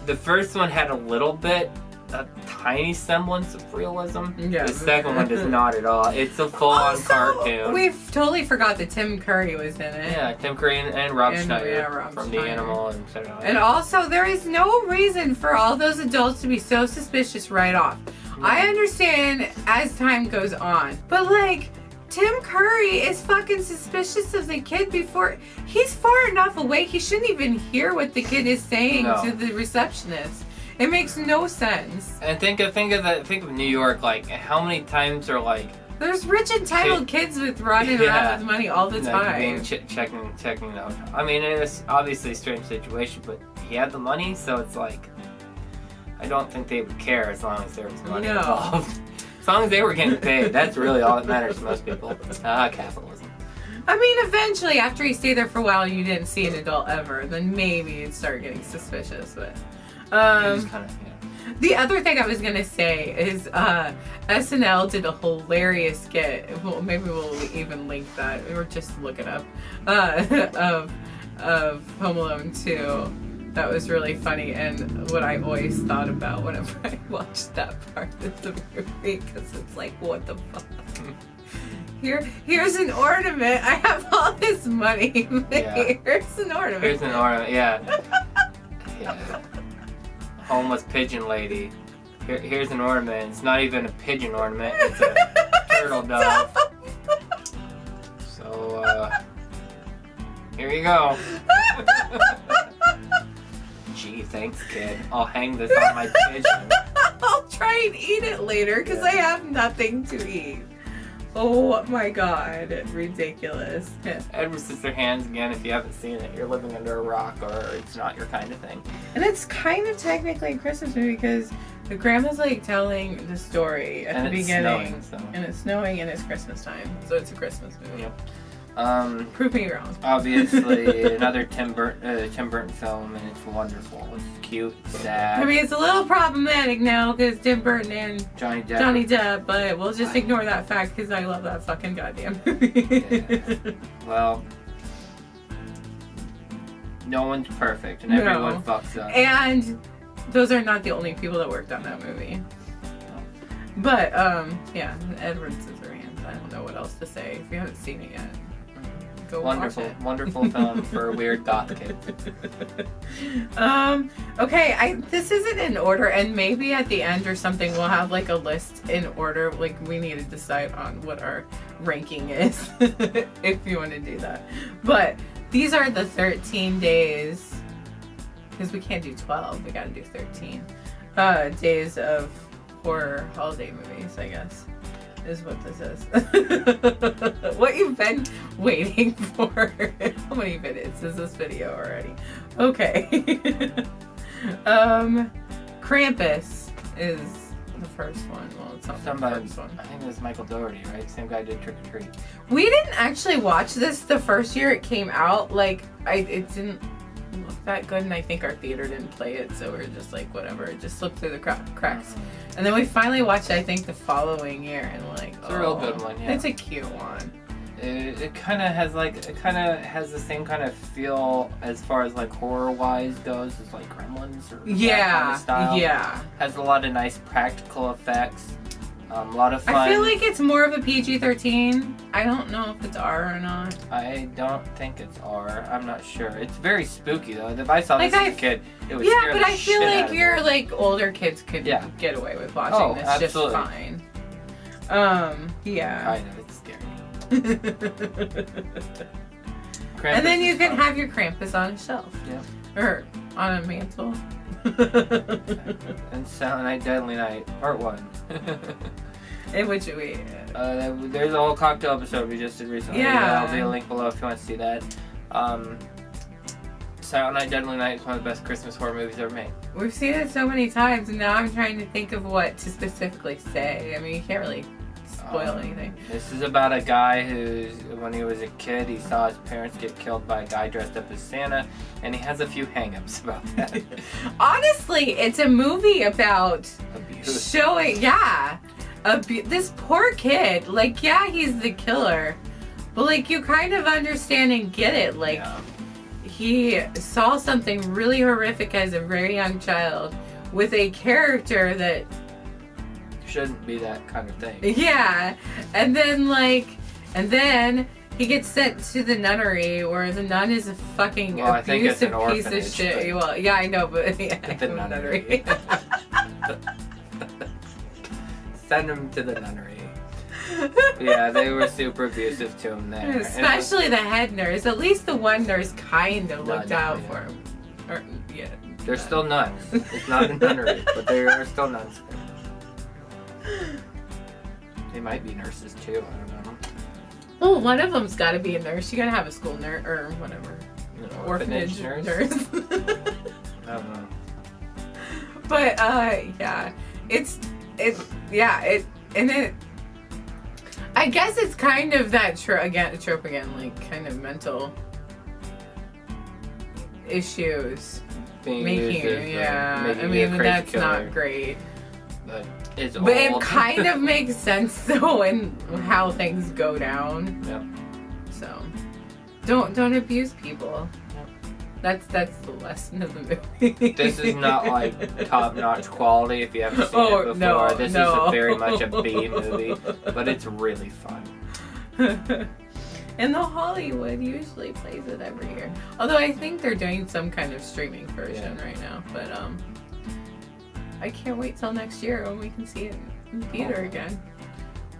The first one had a little bit a tiny semblance of realism. Yeah. The second one does not at all. It's a full-on cartoon. We totally forgot that Tim Curry was in it. Yeah, Tim Curry and Rob Schneider Rob from Schneider. The Animal and so on. And also, there is no reason for all those adults to be so suspicious right off. I understand as time goes on, but like, Tim Curry is fucking suspicious of the kid before he's far enough away. He shouldn't even hear what the kid is saying to the receptionist. It makes no sense. And think of New York. Like, how many times are like there's rich entitled kids with running around with money all the time. Checking out. I mean, it's obviously a strange situation, but he had the money, so it's like I don't think they would care as long as there was money involved. As long as they were getting paid, that's really all that matters to most people. Capitalism. I mean, eventually, after you stay there for a while, you didn't see an adult ever, then maybe you'd start getting suspicious. But the other thing I was gonna say is SNL did a hilarious skit. Well, maybe we'll even link that. We were just looking up of Home Alone 2. That was really funny, and what I always thought about whenever I watched that part of the movie, because it's like, what the fuck? Here's an ornament. I have all this money. Here's an ornament. Here's an ornament. Yeah. Homeless pigeon lady. Here's an ornament. It's not even a pigeon ornament. It's a turtle dove. So here you go. Gee, thanks, kid. I'll hang this on my pigeon. I'll try and eat it later because I have nothing to eat. Oh my god, ridiculous. Edward Scissorhands, again, if you haven't seen it, you're living under a rock or it's not your kind of thing. And it's kind of technically a Christmas movie because the grandma's like telling the story at the beginning. And it's snowing and it's Christmas time. So it's a Christmas movie. Yep. Prove me wrong. Obviously, another Tim Burton film, and it's wonderful. It's cute, it's sad. I mean, it's a little problematic now because Tim Burton and Johnny Depp, but we'll just ignore that fact because I love that fucking goddamn movie. Yeah. Well, no one's perfect, and everyone fucks up. And those are not the only people that worked on that movie. But, yeah, Edward Scissorhands. I don't know what else to say if you haven't seen it yet. Go watch it. Wonderful film for weird goth kids. Okay, this isn't in order, and maybe at the end or something we'll have like a list in order. Like we need to decide on what our ranking is, if you want to do that. But these are the 13 days, because we can't do 12. We gotta do 13 days of horror holiday movies, I guess. Is what this is. What you've been waiting for. How many minutes is this video already? Okay. Krampus is the first one. Well, it's not the first one. I think it was Michael Dougherty, right? Same guy did Trick or Treat. We didn't actually watch this the first year it came out. Like, it didn't look that good, and I think our theater didn't play it, so we were just like, whatever. It just slipped through the cracks. And then we finally watched it, I think, the following year, and like, it's a real good one, yeah. It's a cute one. It kind of has the same kind of feel as far as like horror wise goes as like Gremlins or that kind of style. Yeah. Has a lot of nice practical effects. A lot of fun. I feel like it's more of a PG-13. I don't know if it's R or not. I don't think it's R. I'm not sure. It's very spooky though. If I saw this as a kid, it was yeah, but I feel like your like older kids could get away with watching this absolutely. just fine. Yeah. Kind of. It's scary. And then you can have your Krampus on a shelf. Yeah. Or on a mantle. And Silent Night, Deadly Night, Part 1. In which we... there's a whole cocktail episode we just did recently. Yeah. I'll leave a link below if you want to see that. Silent Night, Deadly Night is one of the best Christmas horror movies ever made. We've seen it so many times, and now I'm trying to think of what to specifically say. I mean, you can't really spoil anything. This is about a guy who's, when he was a kid, he saw his parents get killed by a guy dressed up as Santa, and he has a few hang-ups about that. Honestly, it's a movie about abuse. Showing, this poor kid. Like, yeah, he's the killer, but like you kind of understand and get it. Like, he saw something really horrific as a very young child, with a character that shouldn't be that kind of thing. Yeah, and then he gets sent to the nunnery where the nun is a fucking abusive piece of shit. Well, yeah, I know, but yeah, the nunnery. Send him to the nunnery. Yeah, they were super abusive to him there. Especially the head nurse. At least the one nurse kind of looked out for him. Or, yeah. They're still nuns. It's not a nunnery, but they are still nuns. They might be nurses too, I don't know. Well, one of them's got to be a nurse. You gotta have a school nurse or whatever. Orphanage nurse. I don't know. But yeah, I guess it's kind of that trope again, like kind of mental issues. That's killer. Not great. But it's but it kind of makes sense though in how things go down. Yep. So don't abuse people. Yep. That's the lesson of the movie. This is not like top-notch quality if you haven't seen it before. No, this is very much a B movie, but it's really fun. And the Hollywood usually plays it every year. Although I think they're doing some kind of streaming version right now. But I can't wait till next year when we can see it in theater again.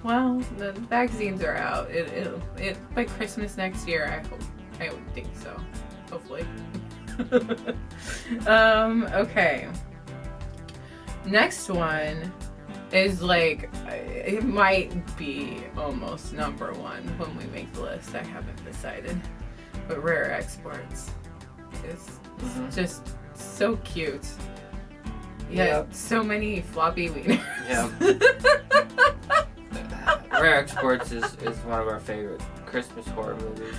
Well, the vaccines are out. It by Christmas next year. I would think so. Hopefully. Okay. Next one is like, it might be almost number one when we make the list. I haven't decided. But Rare Exports is just so cute. Yeah, so many floppy wieners. Yeah. Rare Exports is one of our favorite Christmas horror movies.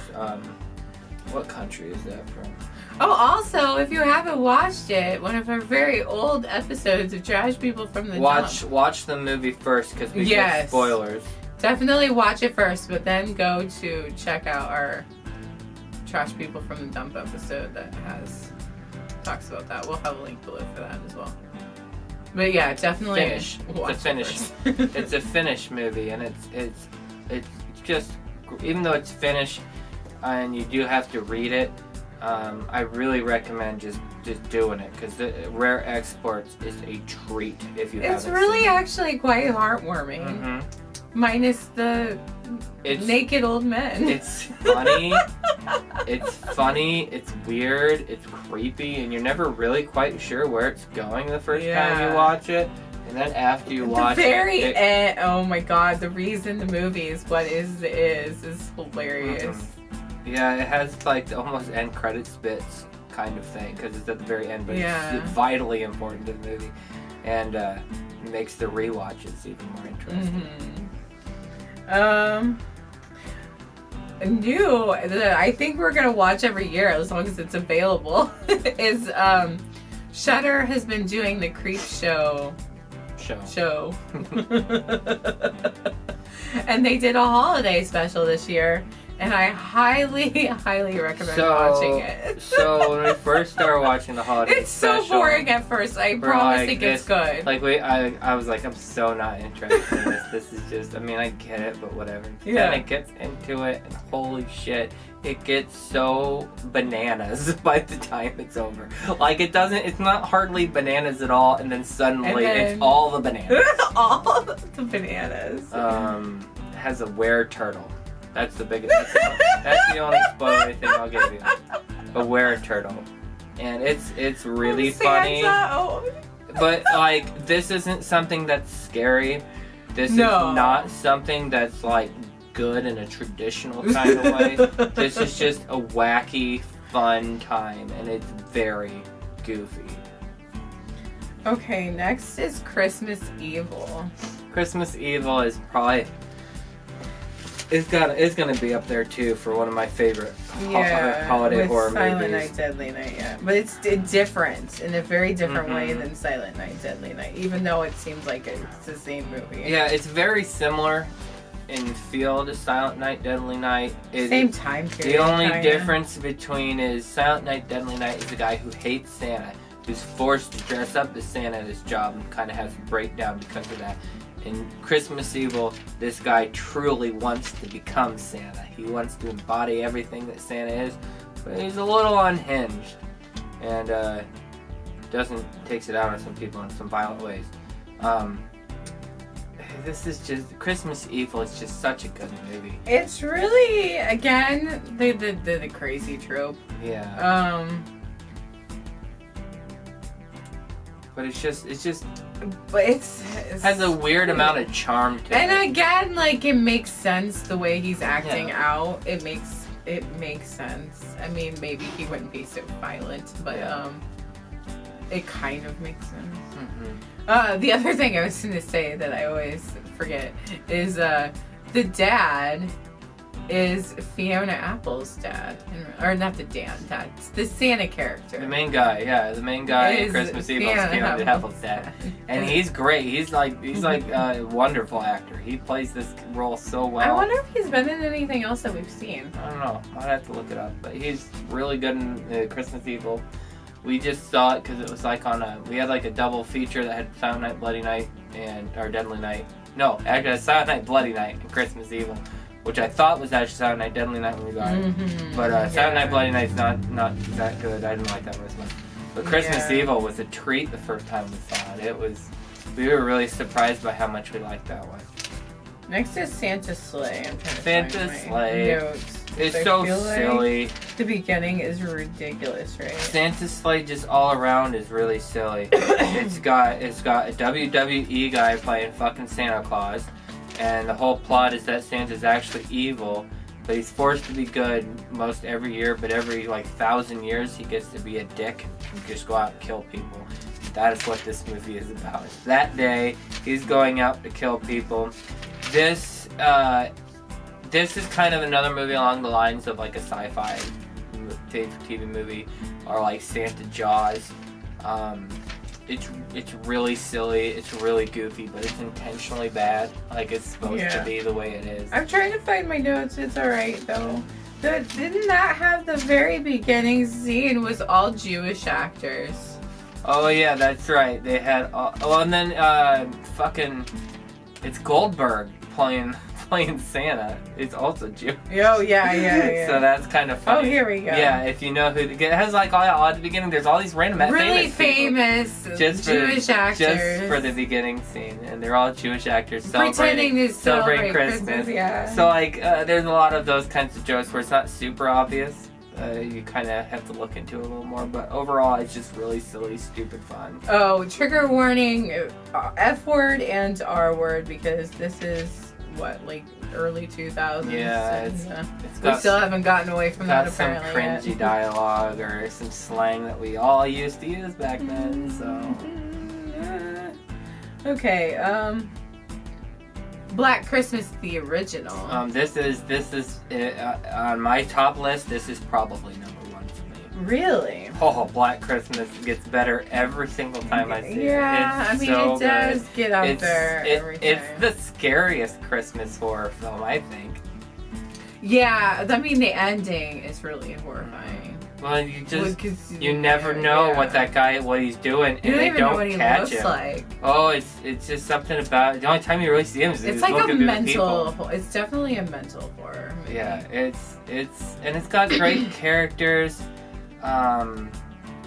What country is that from? Oh, also, if you haven't watched it, one of our very old episodes of Trash People from the Dump. Watch the movie first because we get spoilers. Definitely watch it first, but then go to check out our Trash People from the Dump episode that talks about that. We'll have a link below for that as well. But yeah, definitely watch it's a Finnish movie, and it's just, even though it's Finnish and you do have to read it, I really recommend just doing it because the Rare Exports is a treat if you haven't It's really actually quite heartwarming. Mm-hmm. Minus the naked old men. It's funny. It's weird. It's creepy, and you're never really quite sure where it's going the first time you watch it. And then after you watch the very end, oh my god, the reason the movie is what is hilarious. Mm-hmm. Yeah, it has like almost end credits bits kind of thing because it's at the very end, but it's vitally important to the movie, and makes the rewatches even more interesting. New that I think we're gonna watch every year as long as it's available is Shudder has been doing the Creep Show. And they did a holiday special this year. And I highly recommend watching it. So when we first started watching the holiday special, it's so boring at first. I promise it gets good. Like I was like, I'm so not interested in this. This is just, I mean, I get it, but whatever. Yeah. Then it gets into it, and holy shit, it gets so bananas by the time it's over. Like it's not hardly bananas at all, and then suddenly it's all the bananas. All the bananas. It has a were-turtle. That's the biggest. That's the only spoiler thing I'll give you. A were-turtle, and it's really funny. But like, this isn't something that's scary. This is not something that's like good in a traditional kind of way. This is just a wacky, fun time, and it's very goofy. Okay, next is Christmas Evil. Christmas Evil is probably. It's gonna be up there too for one of my favorite holiday horror Silent movies. Night, Deadly Night, but it's different in a very different way than Silent Night, Deadly Night. Even though it seems like it's the same movie. Yeah, it's very similar in feel to Silent Night, Deadly Night. Same time period. The only difference between is Silent Night, Deadly Night is the guy who hates Santa. who's forced to dress up as Santa at his job and kind of has a breakdown because of that. In Christmas Evil, this guy truly wants to become Santa. He wants to embody everything that Santa is, but he's a little unhinged, and takes it out on some people in some violent ways. This is just Christmas Evil. It's just such a good movie. It's really, again, the crazy trope. Yeah. But it's just but it has a weird amount of charm to it. And again, like, it makes sense the way he's acting out. It makes sense. I mean, maybe he wouldn't be so violent, but it kind of makes sense. Mm-hmm. The other thing I was going to say that I always forget is the dad is Fiona Apple's dad. Or not the dad, the Santa character. The main guy in Christmas Evil is Fiona Apple's dad. And he's great. He's like a wonderful actor. He plays this role so well. I wonder if he's been in anything else that we've seen. I don't know. I'd have to look it up. But he's really good in Christmas Evil. We just saw it because it was like we had like a double feature that had Silent Night, Bloody Night, or Deadly Night. No, actually Silent Night, Bloody Night, and Christmas Evil, which I thought was actually Silent Night, Deadly Night when we got it. But Silent Night, Bloody Night's not that good. I didn't like that one as much. But Christmas Evil was a treat the first time we saw it. We were really surprised by how much we liked that one. Next is Santa's Sleigh. I'm trying to Santa's find Sleigh. my notes. It's so silly. Like the beginning is ridiculous, right? Santa's Sleigh just all around is really silly. It's got a WWE guy playing fucking Santa Claus, and the whole plot is that Santa's actually evil, but he's forced to be good most every year, but every 1,000 years he gets to be a dick and just go out and kill people. That is what this movie is about. That day, he's going out to kill people. This is kind of another movie along the lines of like a sci-fi TV movie, or like Santa Jaws. It's really silly, it's really goofy, but it's intentionally bad. Like, it's supposed to be the way it is. I'm trying to find my notes. It's alright though. Didn't that have the very beginning scene was all Jewish actors? Oh yeah, that's right. They had and then it's Goldberg playing Santa. It's also Jewish. Oh yeah. So that's kind of funny. Oh, here we go. Yeah, if you know who it has at the beginning. There's all these random really famous Jewish actors just for the beginning scene, and they're all Jewish actors pretending to celebrate Christmas. Yeah. So there's a lot of those kinds of jokes where it's not super obvious. You kind of have to look into it a little more, but overall it's just really silly, stupid fun. Oh, trigger warning, F word and R word, because this is early 2000s. Yeah, we still haven't gotten away from that apparently. Some cringy dialogue or some slang that we all used to use back then. So okay, Black Christmas, the original. This is on my top list. This is probably number one for me. Really? Oh, Black Christmas gets better every single time I see it. Yeah, it does get out there every time. It's the scariest Christmas horror film, I think. Yeah, the ending is really horrifying. Well, you never know what he's doing, and they don't catch him. Like. Oh, it's just something about the only time you really see him is it's like a mental. It's definitely a mental horror movie. Yeah, it's got great characters. God,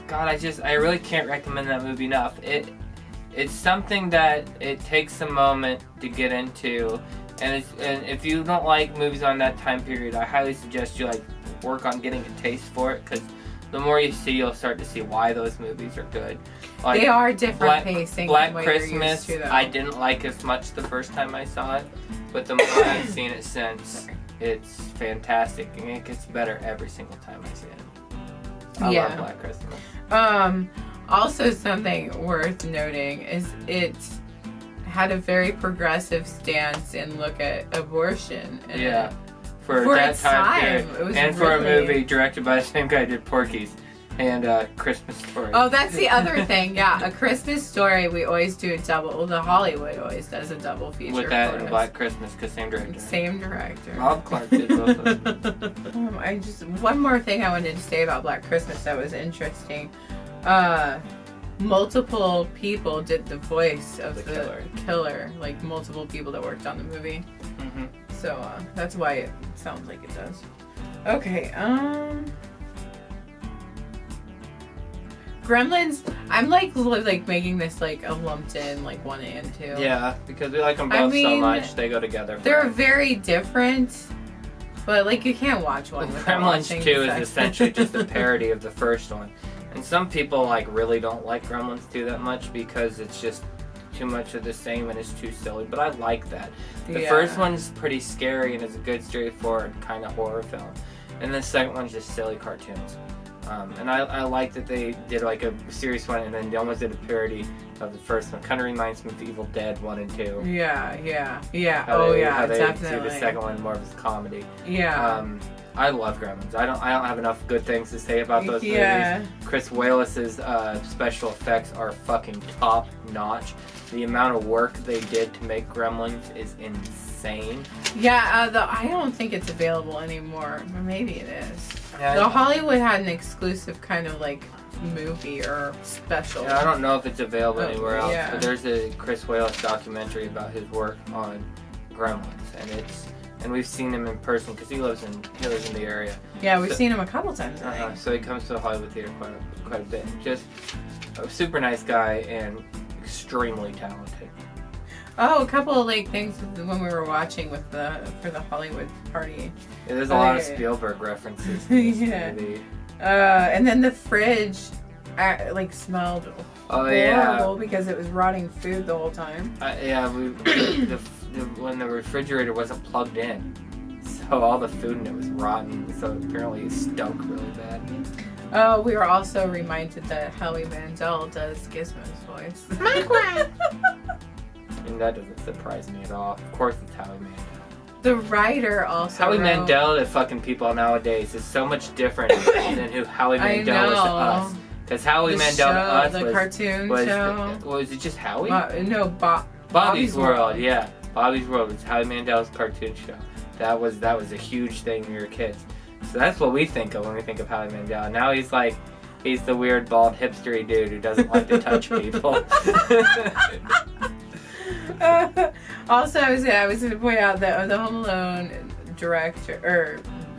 I really can't recommend that movie enough. It's something that it takes a moment to get into, and if you don't like movies on that time period, I highly suggest you work on getting a taste for it, because the more you see, you'll start to see why those movies are good. They are different pacing. Black Christmas, I didn't like as much the first time I saw it, but the more I've seen it since, it's fantastic, and it gets better every single time I see it. I love Black Christmas. Also, something worth noting is it had a very progressive stance and look at abortion. For that time period. It was and for a movie directed by the same guy who did Porky's and Christmas Story. Oh, that's the other thing. Yeah, A Christmas Story, we always do a double. The Hollywood always does a double feature. With that and Black Christmas, because same director. Same director. Bob Clark did both of them. One more thing I wanted to say about Black Christmas that was interesting. multiple people did the voice of The the killer. Like multiple people that worked on the movie. Mm-hmm. So that's why it sounds like it does. Okay, Gremlins, I'm like making this like a lumped in like 1 and 2. Yeah, because we like them both so much, they go together. They're very different, but like you can't watch one without watching Gremlins 2 the is second. essentially just a parody of the first one. And some people like really don't like Gremlins 2 that much because it's just too much of the same and it's too silly, but I like that. The first one's pretty scary and is a good straightforward kind of horror film. And the second one's just silly cartoons. And I like that they did like a serious one and then they almost did a parody of the first one. Kind of reminds me of Evil Dead 1 and 2. Yeah. How they Definitely. do the second one more of a comedy. Yeah. I love Gremlins. I don't have enough good things to say about those movies. Chris Walas's special effects are fucking top notch. The amount of work they did to make Gremlins is insane. Yeah, I don't think it's available anymore. Or maybe it is. Yeah, The Hollywood had an exclusive kind of like movie or special. I don't know if it's available anywhere else, yeah. but there's a Chris Walas documentary about his work on Gremlins, and we've seen him in person because he lives in the area. Yeah, we've seen him a couple times. I think. So he comes to the Hollywood Theater quite a bit. Just a super nice guy and extremely talented. Oh, a couple of like things when we were watching for the Hollywood party. Yeah, there's a lot of Spielberg references in this movie. And then the fridge like smelled horrible because it was rotting food the whole time. When the refrigerator wasn't plugged in, so all the food in it was rotten. So apparently it stunk really bad. Oh, we were also reminded that Howie Mandel does Gizmo's voice. And that doesn't surprise me at all. Of course it's Howie Mandel. The writer also Howie Mandel to fucking people nowadays is so much different than who Howie Mandel was to us. Because Howie Mandel to us the was cartoon show. Was it just Howie? No, Bobby's World. Yeah, Bobby's World was Howie Mandel's cartoon show. That was a huge thing when we were kids. So that's what we think of when we think of Howie Mandel. Now he's the weird bald hipstery dude who doesn't like to touch people. Also, I was going to point out that the Home Alone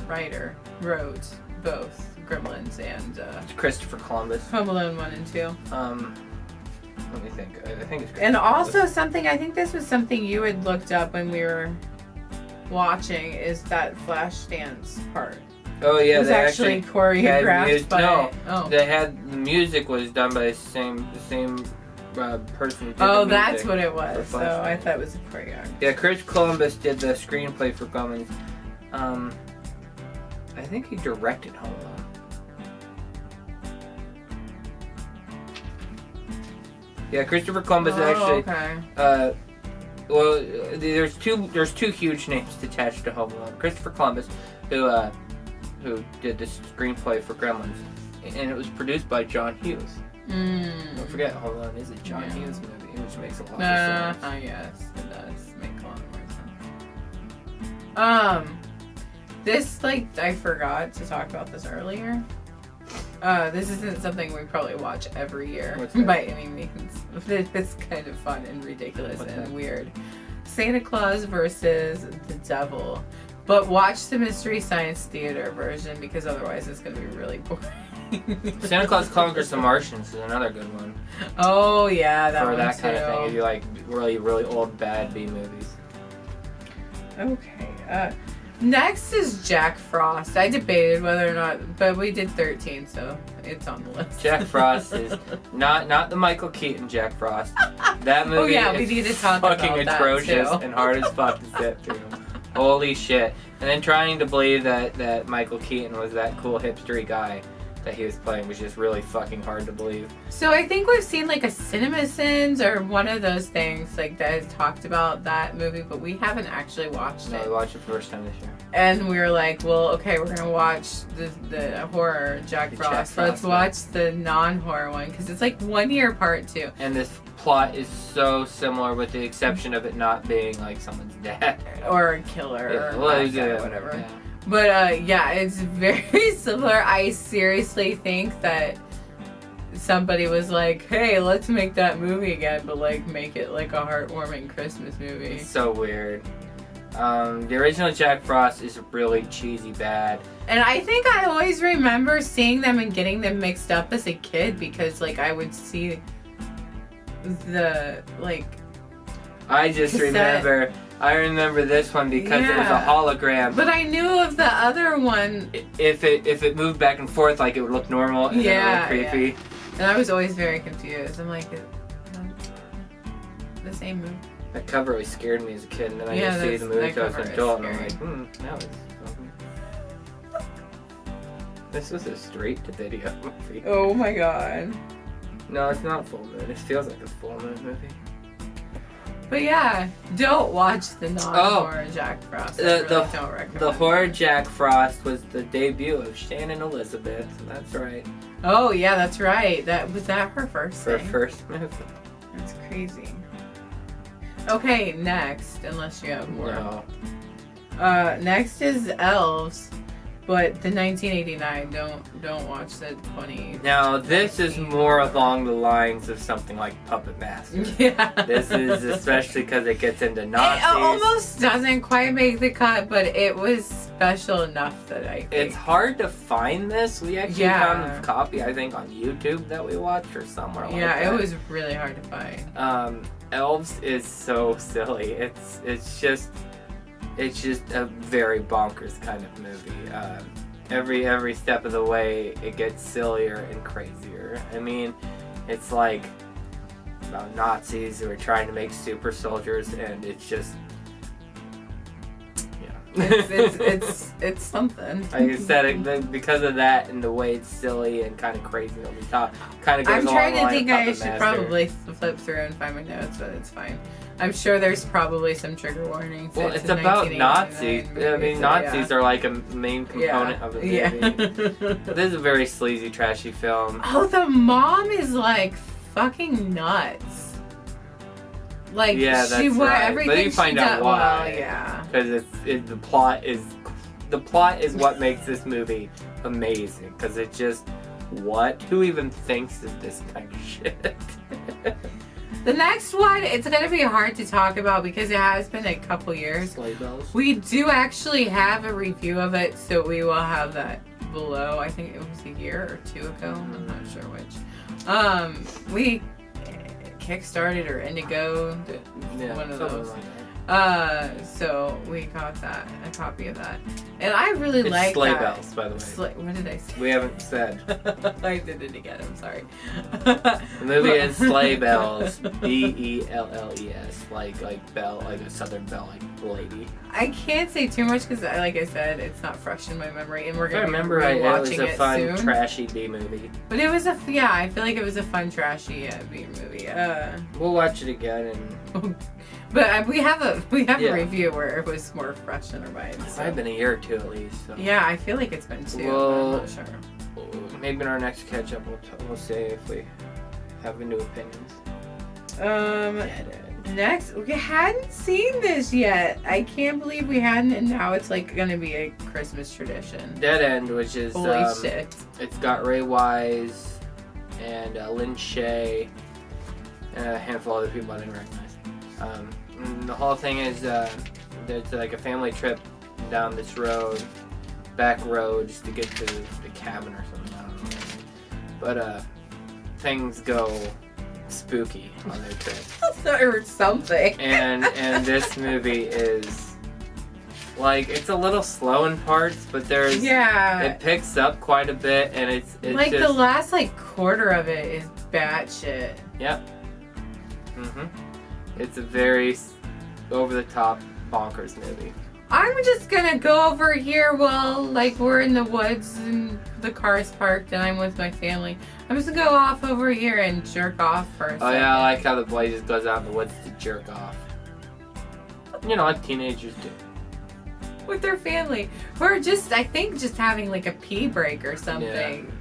writer wrote both Gremlins and Christopher Columbus. Home Alone 1 and 2. Let me think. I think it's Christopher And also Columbus. something, I think this was something you had looked up when we were watching, is that flash dance part. Oh yeah, it was actually choreographed by. The music was done by the same person. Who did the That's music what it was. for So Flash I Dance. thought it was a choreographed. Yeah, Chris Columbus did the screenplay for Gremlins. I think he directed Home Alone. Yeah, Christopher Columbus actually. Okay. Well, there's two huge names attached to Home Alone. Christopher Columbus, who did the screenplay for Gremlins, and it was produced by John Hughes. Don't forget, Home Alone is a John Hughes movie, which makes a lot of sense. Yes, it does make a lot more sense. This, I forgot to talk about this earlier. This isn't something we probably watch every year by any means. It's kind of fun and ridiculous weird. Santa Claus versus the Devil. But watch the Mystery Science Theater version because otherwise it's going to be really boring. Santa Claus Conquers the Martians is another good one. Oh yeah, that for one that too. kind of thing. If you like really, really old bad B movies. Okay. Next is Jack Frost. I debated whether or not, but we did 13, so it's on the list. Jack Frost is not the Michael Keaton Jack Frost. That movie we need to talk fucking about atrocious that too. and hard as fuck to sit through. Holy shit. And then trying to believe that Michael Keaton was that cool hipstery guy that he was playing was just really fucking hard to believe. So I think we've seen a CinemaSins or one of those things that has talked about that movie, but we haven't actually watched No, it. we watched it for the first time this year. And we were like, well, okay, we're gonna watch the horror Jack Frost. Let's watch the non-horror one because it's 1 year apart too. And this plot is so similar with the exception of it not being someone's dad. Or a killer or whatever. Yeah. But it's very similar. I seriously think that somebody was like, hey, let's make that movie again, but like make it like a heartwarming Christmas movie. It's so weird. The original Jack Frost is really cheesy bad. And I think I always remember seeing them and getting them mixed up as a kid because like I would see the like I just cassette. I remember this one because it was a hologram. But I knew of the other one. If it moved back and forth, like it would look normal and then it would look creepy. Yeah. And I was always very confused. I'm like, the same movie. That cover always scared me as a kid, and then I just see the movie as an adult, and I'm like, now it's this was a straight-to-video movie. Oh my god. No, it's not Full Moon. It feels like a Full Moon movie. But yeah, don't watch the non-horror Jack Frost. I really don't recommend the horror Jack Frost was the debut of Shannon Elizabeth. That's right. Oh yeah, that's right. Was that her first thing? Her first movie. That's crazy. Okay, next, unless you have more. No. Next is Elves, but the 1989. Don't watch the 20. Now this is more along the lines of something like Puppet Master. Yeah. This is especially because it gets into Nazis. It almost doesn't quite make the cut, but it was special enough that I think. It's hard to find this. We actually found a copy, I think, on YouTube that we watched or somewhere like that. Yeah, it was really hard to find. Elves is so silly. It's just a very bonkers kind of movie. Every step of the way, it gets sillier and crazier. I mean, it's like about Nazis who are trying to make super soldiers, and it's just it's something. Like I said, because of that and the way it's silly and kind of crazy over the top, kind of goes I'm trying along to think. the line I of should Puppet Master. probably flip through and find my notes, but it's fine. I'm sure there's probably some trigger warnings. Well, it's about Nazis. I mean, Nazis are like a main component of the movie. Yeah. This is a very sleazy, trashy film. Oh, the mom is like fucking nuts. Like that's right. everything but you find out why. Well, yeah. Because the plot is what makes this movie amazing. Because it just who even thinks of this kind of shit? The next one, it's gonna be hard to talk about because it has been a couple years. Sleigh Bells. We do actually have a review of it, so we will have that below. I think it was a year or two ago. I'm not sure which. We Kickstarted or Indigo, one of those. Like that. So we got a copy of that, and I really It's like Sleigh that. Bells, by the way. What did I say? We haven't said. I did it again. I'm sorry. The movie is Sleigh Bells, Bells, like bell, like a Southern belle, like lady. I can't say too much because, like I said, it's not fresh in my memory, and we're If I gonna remember be right, it was watching a fun, soon. trashy B movie. But it was I feel like it was a fun, trashy B movie. We'll watch it again and. But we have a review where it was more fresh in our minds. It's probably been a year or two at least. So. Yeah, I feel like it's been two. Well, I'm not sure. Maybe in our next catch up, we'll say if we have new opinions. Next, we hadn't seen this yet. I can't believe we hadn't, and now it's like gonna be a Christmas tradition. Dead End, which is holy shit. It's got Ray Wise and Lynn Shay and a handful of other people I didn't recognize. And the whole thing is it's like a family trip down this back road, just to get to the cabin or something. I don't know. But things go spooky on their trip. Or something. And this movie is like, it's a little slow in parts, but it picks up quite a bit, and it's like just, the last quarter of it is batshit. Yep. It's a very over-the-top, bonkers movie. I'm just gonna go over here while we're in the woods and the car's parked and I'm with my family. I'm just gonna go off over here and jerk off for a second. Oh yeah, I like how the boy just goes out in the woods to jerk off. You know, like teenagers do. With their family. Or just, I think, just having a pee break or something.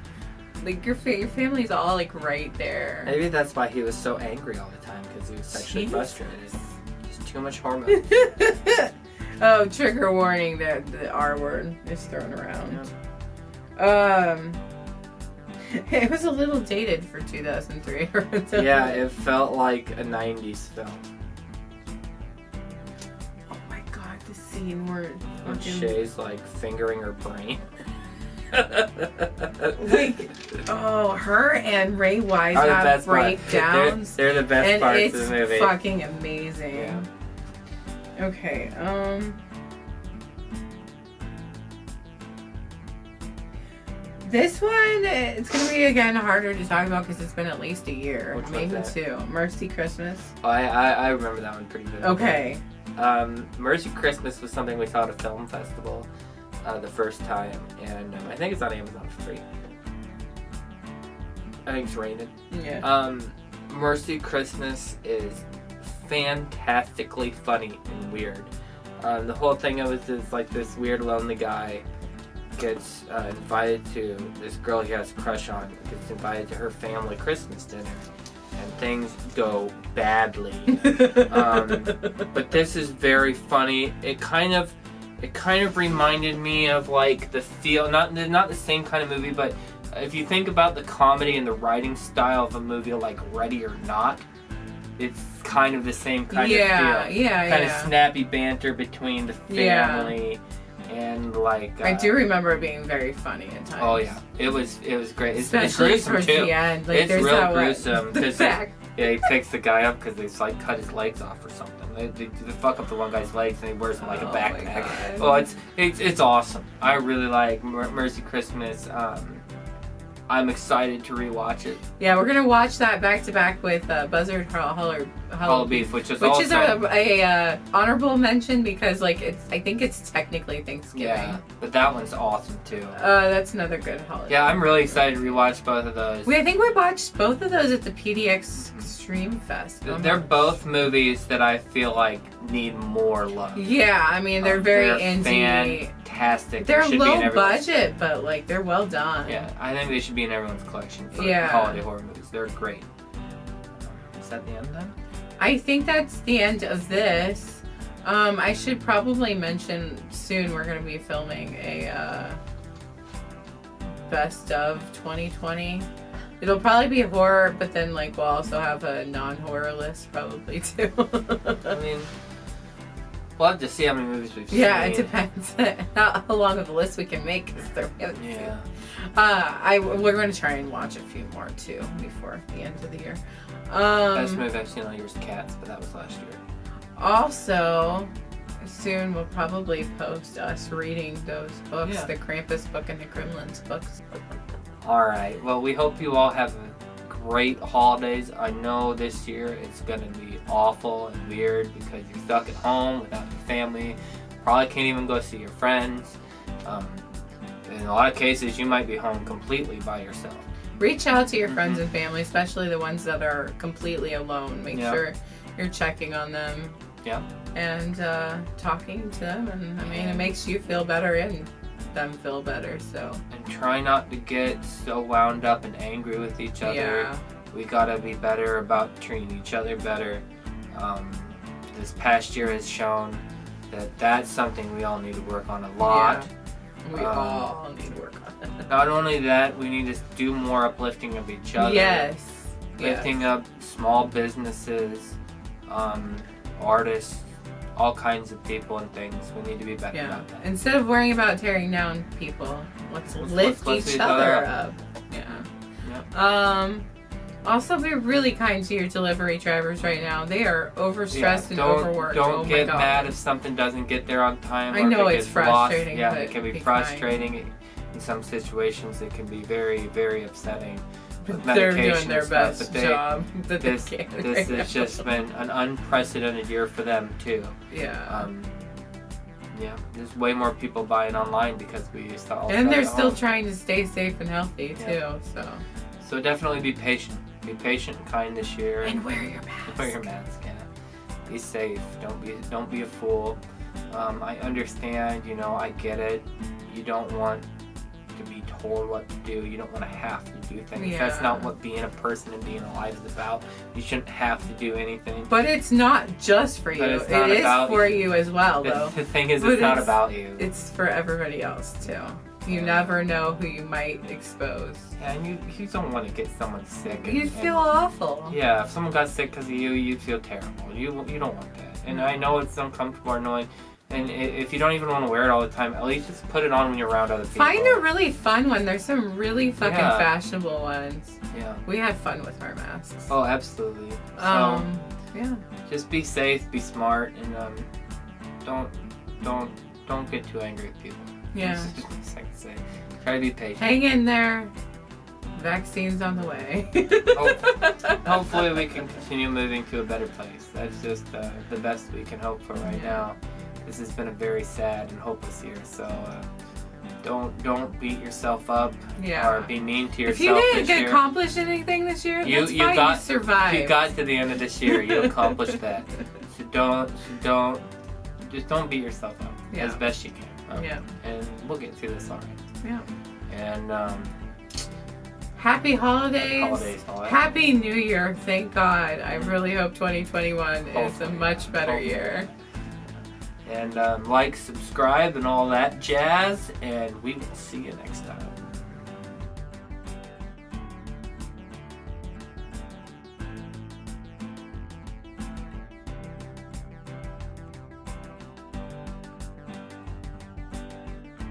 Yeah. Your family's all right there. Maybe that's why he was so angry all the time, because he was sexually frustrated. Just too much hormones. Oh, trigger warning, the R word is thrown around. Yeah. It was a little dated for 2003. Yeah, it felt like a 90s film. Oh my god, the scene where And Shay's like fingering her brain. like, oh, her and Ray Wise Are the have best part. breakdowns. They're the best and parts it's of the movie. fucking amazing. Yeah. Okay, this one, it's gonna be again harder to talk about because it's been at least a year, Which maybe one's that? 2. Mercy Christmas. I remember that one pretty good. Okay. Mercy Christmas was something we saw at a film festival the first time, and I think it's on Amazon for free. I think it's rated. Yeah. Mercy Christmas is fantastically funny and weird. The whole thing of it is like this weird lonely guy gets invited to this girl he has a crush on, gets invited to her family Christmas dinner, and things go badly. But this is very funny. It kind of reminded me of like the feel, not the same kind of movie, but if you think about the comedy and the writing style of a movie like Ready or Not, it's kind of the same kind of feel. Yeah, Kind of snappy banter between the family and like. I do remember it being very funny at times. Oh yeah, it was great. It's Especially gruesome towards too. the end. Like, It's there's real that gruesome because fact. he picks the guy up because they like cut his legs off or something. They fuck up the one guy's legs and he wears them like a Oh my backpack. God. Oh, it's awesome. I really like Mercy Christmas. I'm excited to rewatch it. Yeah, we're gonna watch that back to back with Buzzard Hollow Beef, which is a honorable mention because like I think it's technically Thanksgiving. Yeah, but that one's awesome too. That's another good holiday. Yeah, I'm really excited to rewatch both of those. I think we watched both of those at the PDX Extreme Fest. They're both movies that I feel like need more love. Yeah, I mean they're very indie. Fantastic. They're Should be in low everyone's- budget, but like they're well done. Yeah, I think they should be in everyone's collection for Yeah. holiday horror movies. They're great. Is that the end then? I think that's the end of this. I should probably mention soon we're going to be filming a best of 2020. It'll probably be horror, but then like we'll also have a non-horror list probably too. I mean, we'll have to see how many movies we've seen. Yeah, it depends how long of a list we can make. Yeah. We're going to try and watch a few more too before the end of the year. Best movie I've seen all year is Cats, but that was last year. Also, soon we'll probably post us reading those books, Yeah. the Krampus book and the Gremlins books. Alright, well, we hope you all have great holidays. I know this year it's going to be awful and weird because you're stuck at home without your family. Probably can't even go see your friends. In a lot of cases, you might be home completely by yourself. Reach out to your friends and family, especially the ones that are completely alone. Make sure you're checking on them. Yeah. And talking to them. And I mean, it makes you feel better and them feel better. So. And try not to get so wound up and angry with each other. Yeah. We gotta be better about treating each other better. This past year has shown that that's something we all need to work on a lot. Yeah. We all need to work on it. Not only that, we need to do more uplifting of each other. Yes. Lifting up small businesses, artists, all kinds of people and things. We need to be better about that. Instead of worrying about tearing down people, let's lift each other up. Yeah. Also, be really kind to your delivery drivers right now. They are overstressed and overworked. Don't get mad if something doesn't get there on time. I know or if it it's gets frustrating. Lost. Yeah, but it can be frustrating. In some situations, it can be very, very upsetting. With They're medication doing their and stuff, best but job. This has just been an unprecedented year for them too. Yeah. Yeah, there's way more people buying online because we used to all. And they're still trying to stay safe and healthy too. So definitely be patient. Be patient and kind this year. And wear your mask. Wear your mask. Yeah. Be safe. Don't be a fool. I understand. I get it. You don't want to be told what to do. You don't want to have to do things. That's not what being a person and being alive is about. You shouldn't have to do anything. But it's not just for you. It is for you as well, though. The thing is, it's not about you. It's for everybody else too. You never know who you might expose. Yeah, and you don't want to get someone sick. You'd feel awful. Yeah, if someone got sick because of you, you'd feel terrible. You don't want that. And I know it's uncomfortable or annoying. And if you don't even want to wear it all the time, at least just put it on when you're around other people. Find a really fun one. There's some really fucking fashionable ones. Yeah. We had fun with our masks. Oh, absolutely. So, yeah. just be safe, be smart, and don't get too angry with people. Yeah. That's just what I can say. Try to be patient. Hang in there. Vaccines on the way. Hopefully we can continue moving to a better place. That's just the best we can hope for right now. This has been a very sad and hopeless year, so don't beat yourself up or be mean to yourself. If you didn't accomplish anything this year, you survived. You got to the end of this year. You accomplished that. So don't beat yourself up as best you can. And we'll get through this all right. Yeah. And happy holidays. Happy New Year. Thank God. I really hope 2021 is a much better year. And like, subscribe, and all that jazz. And we will see you next time.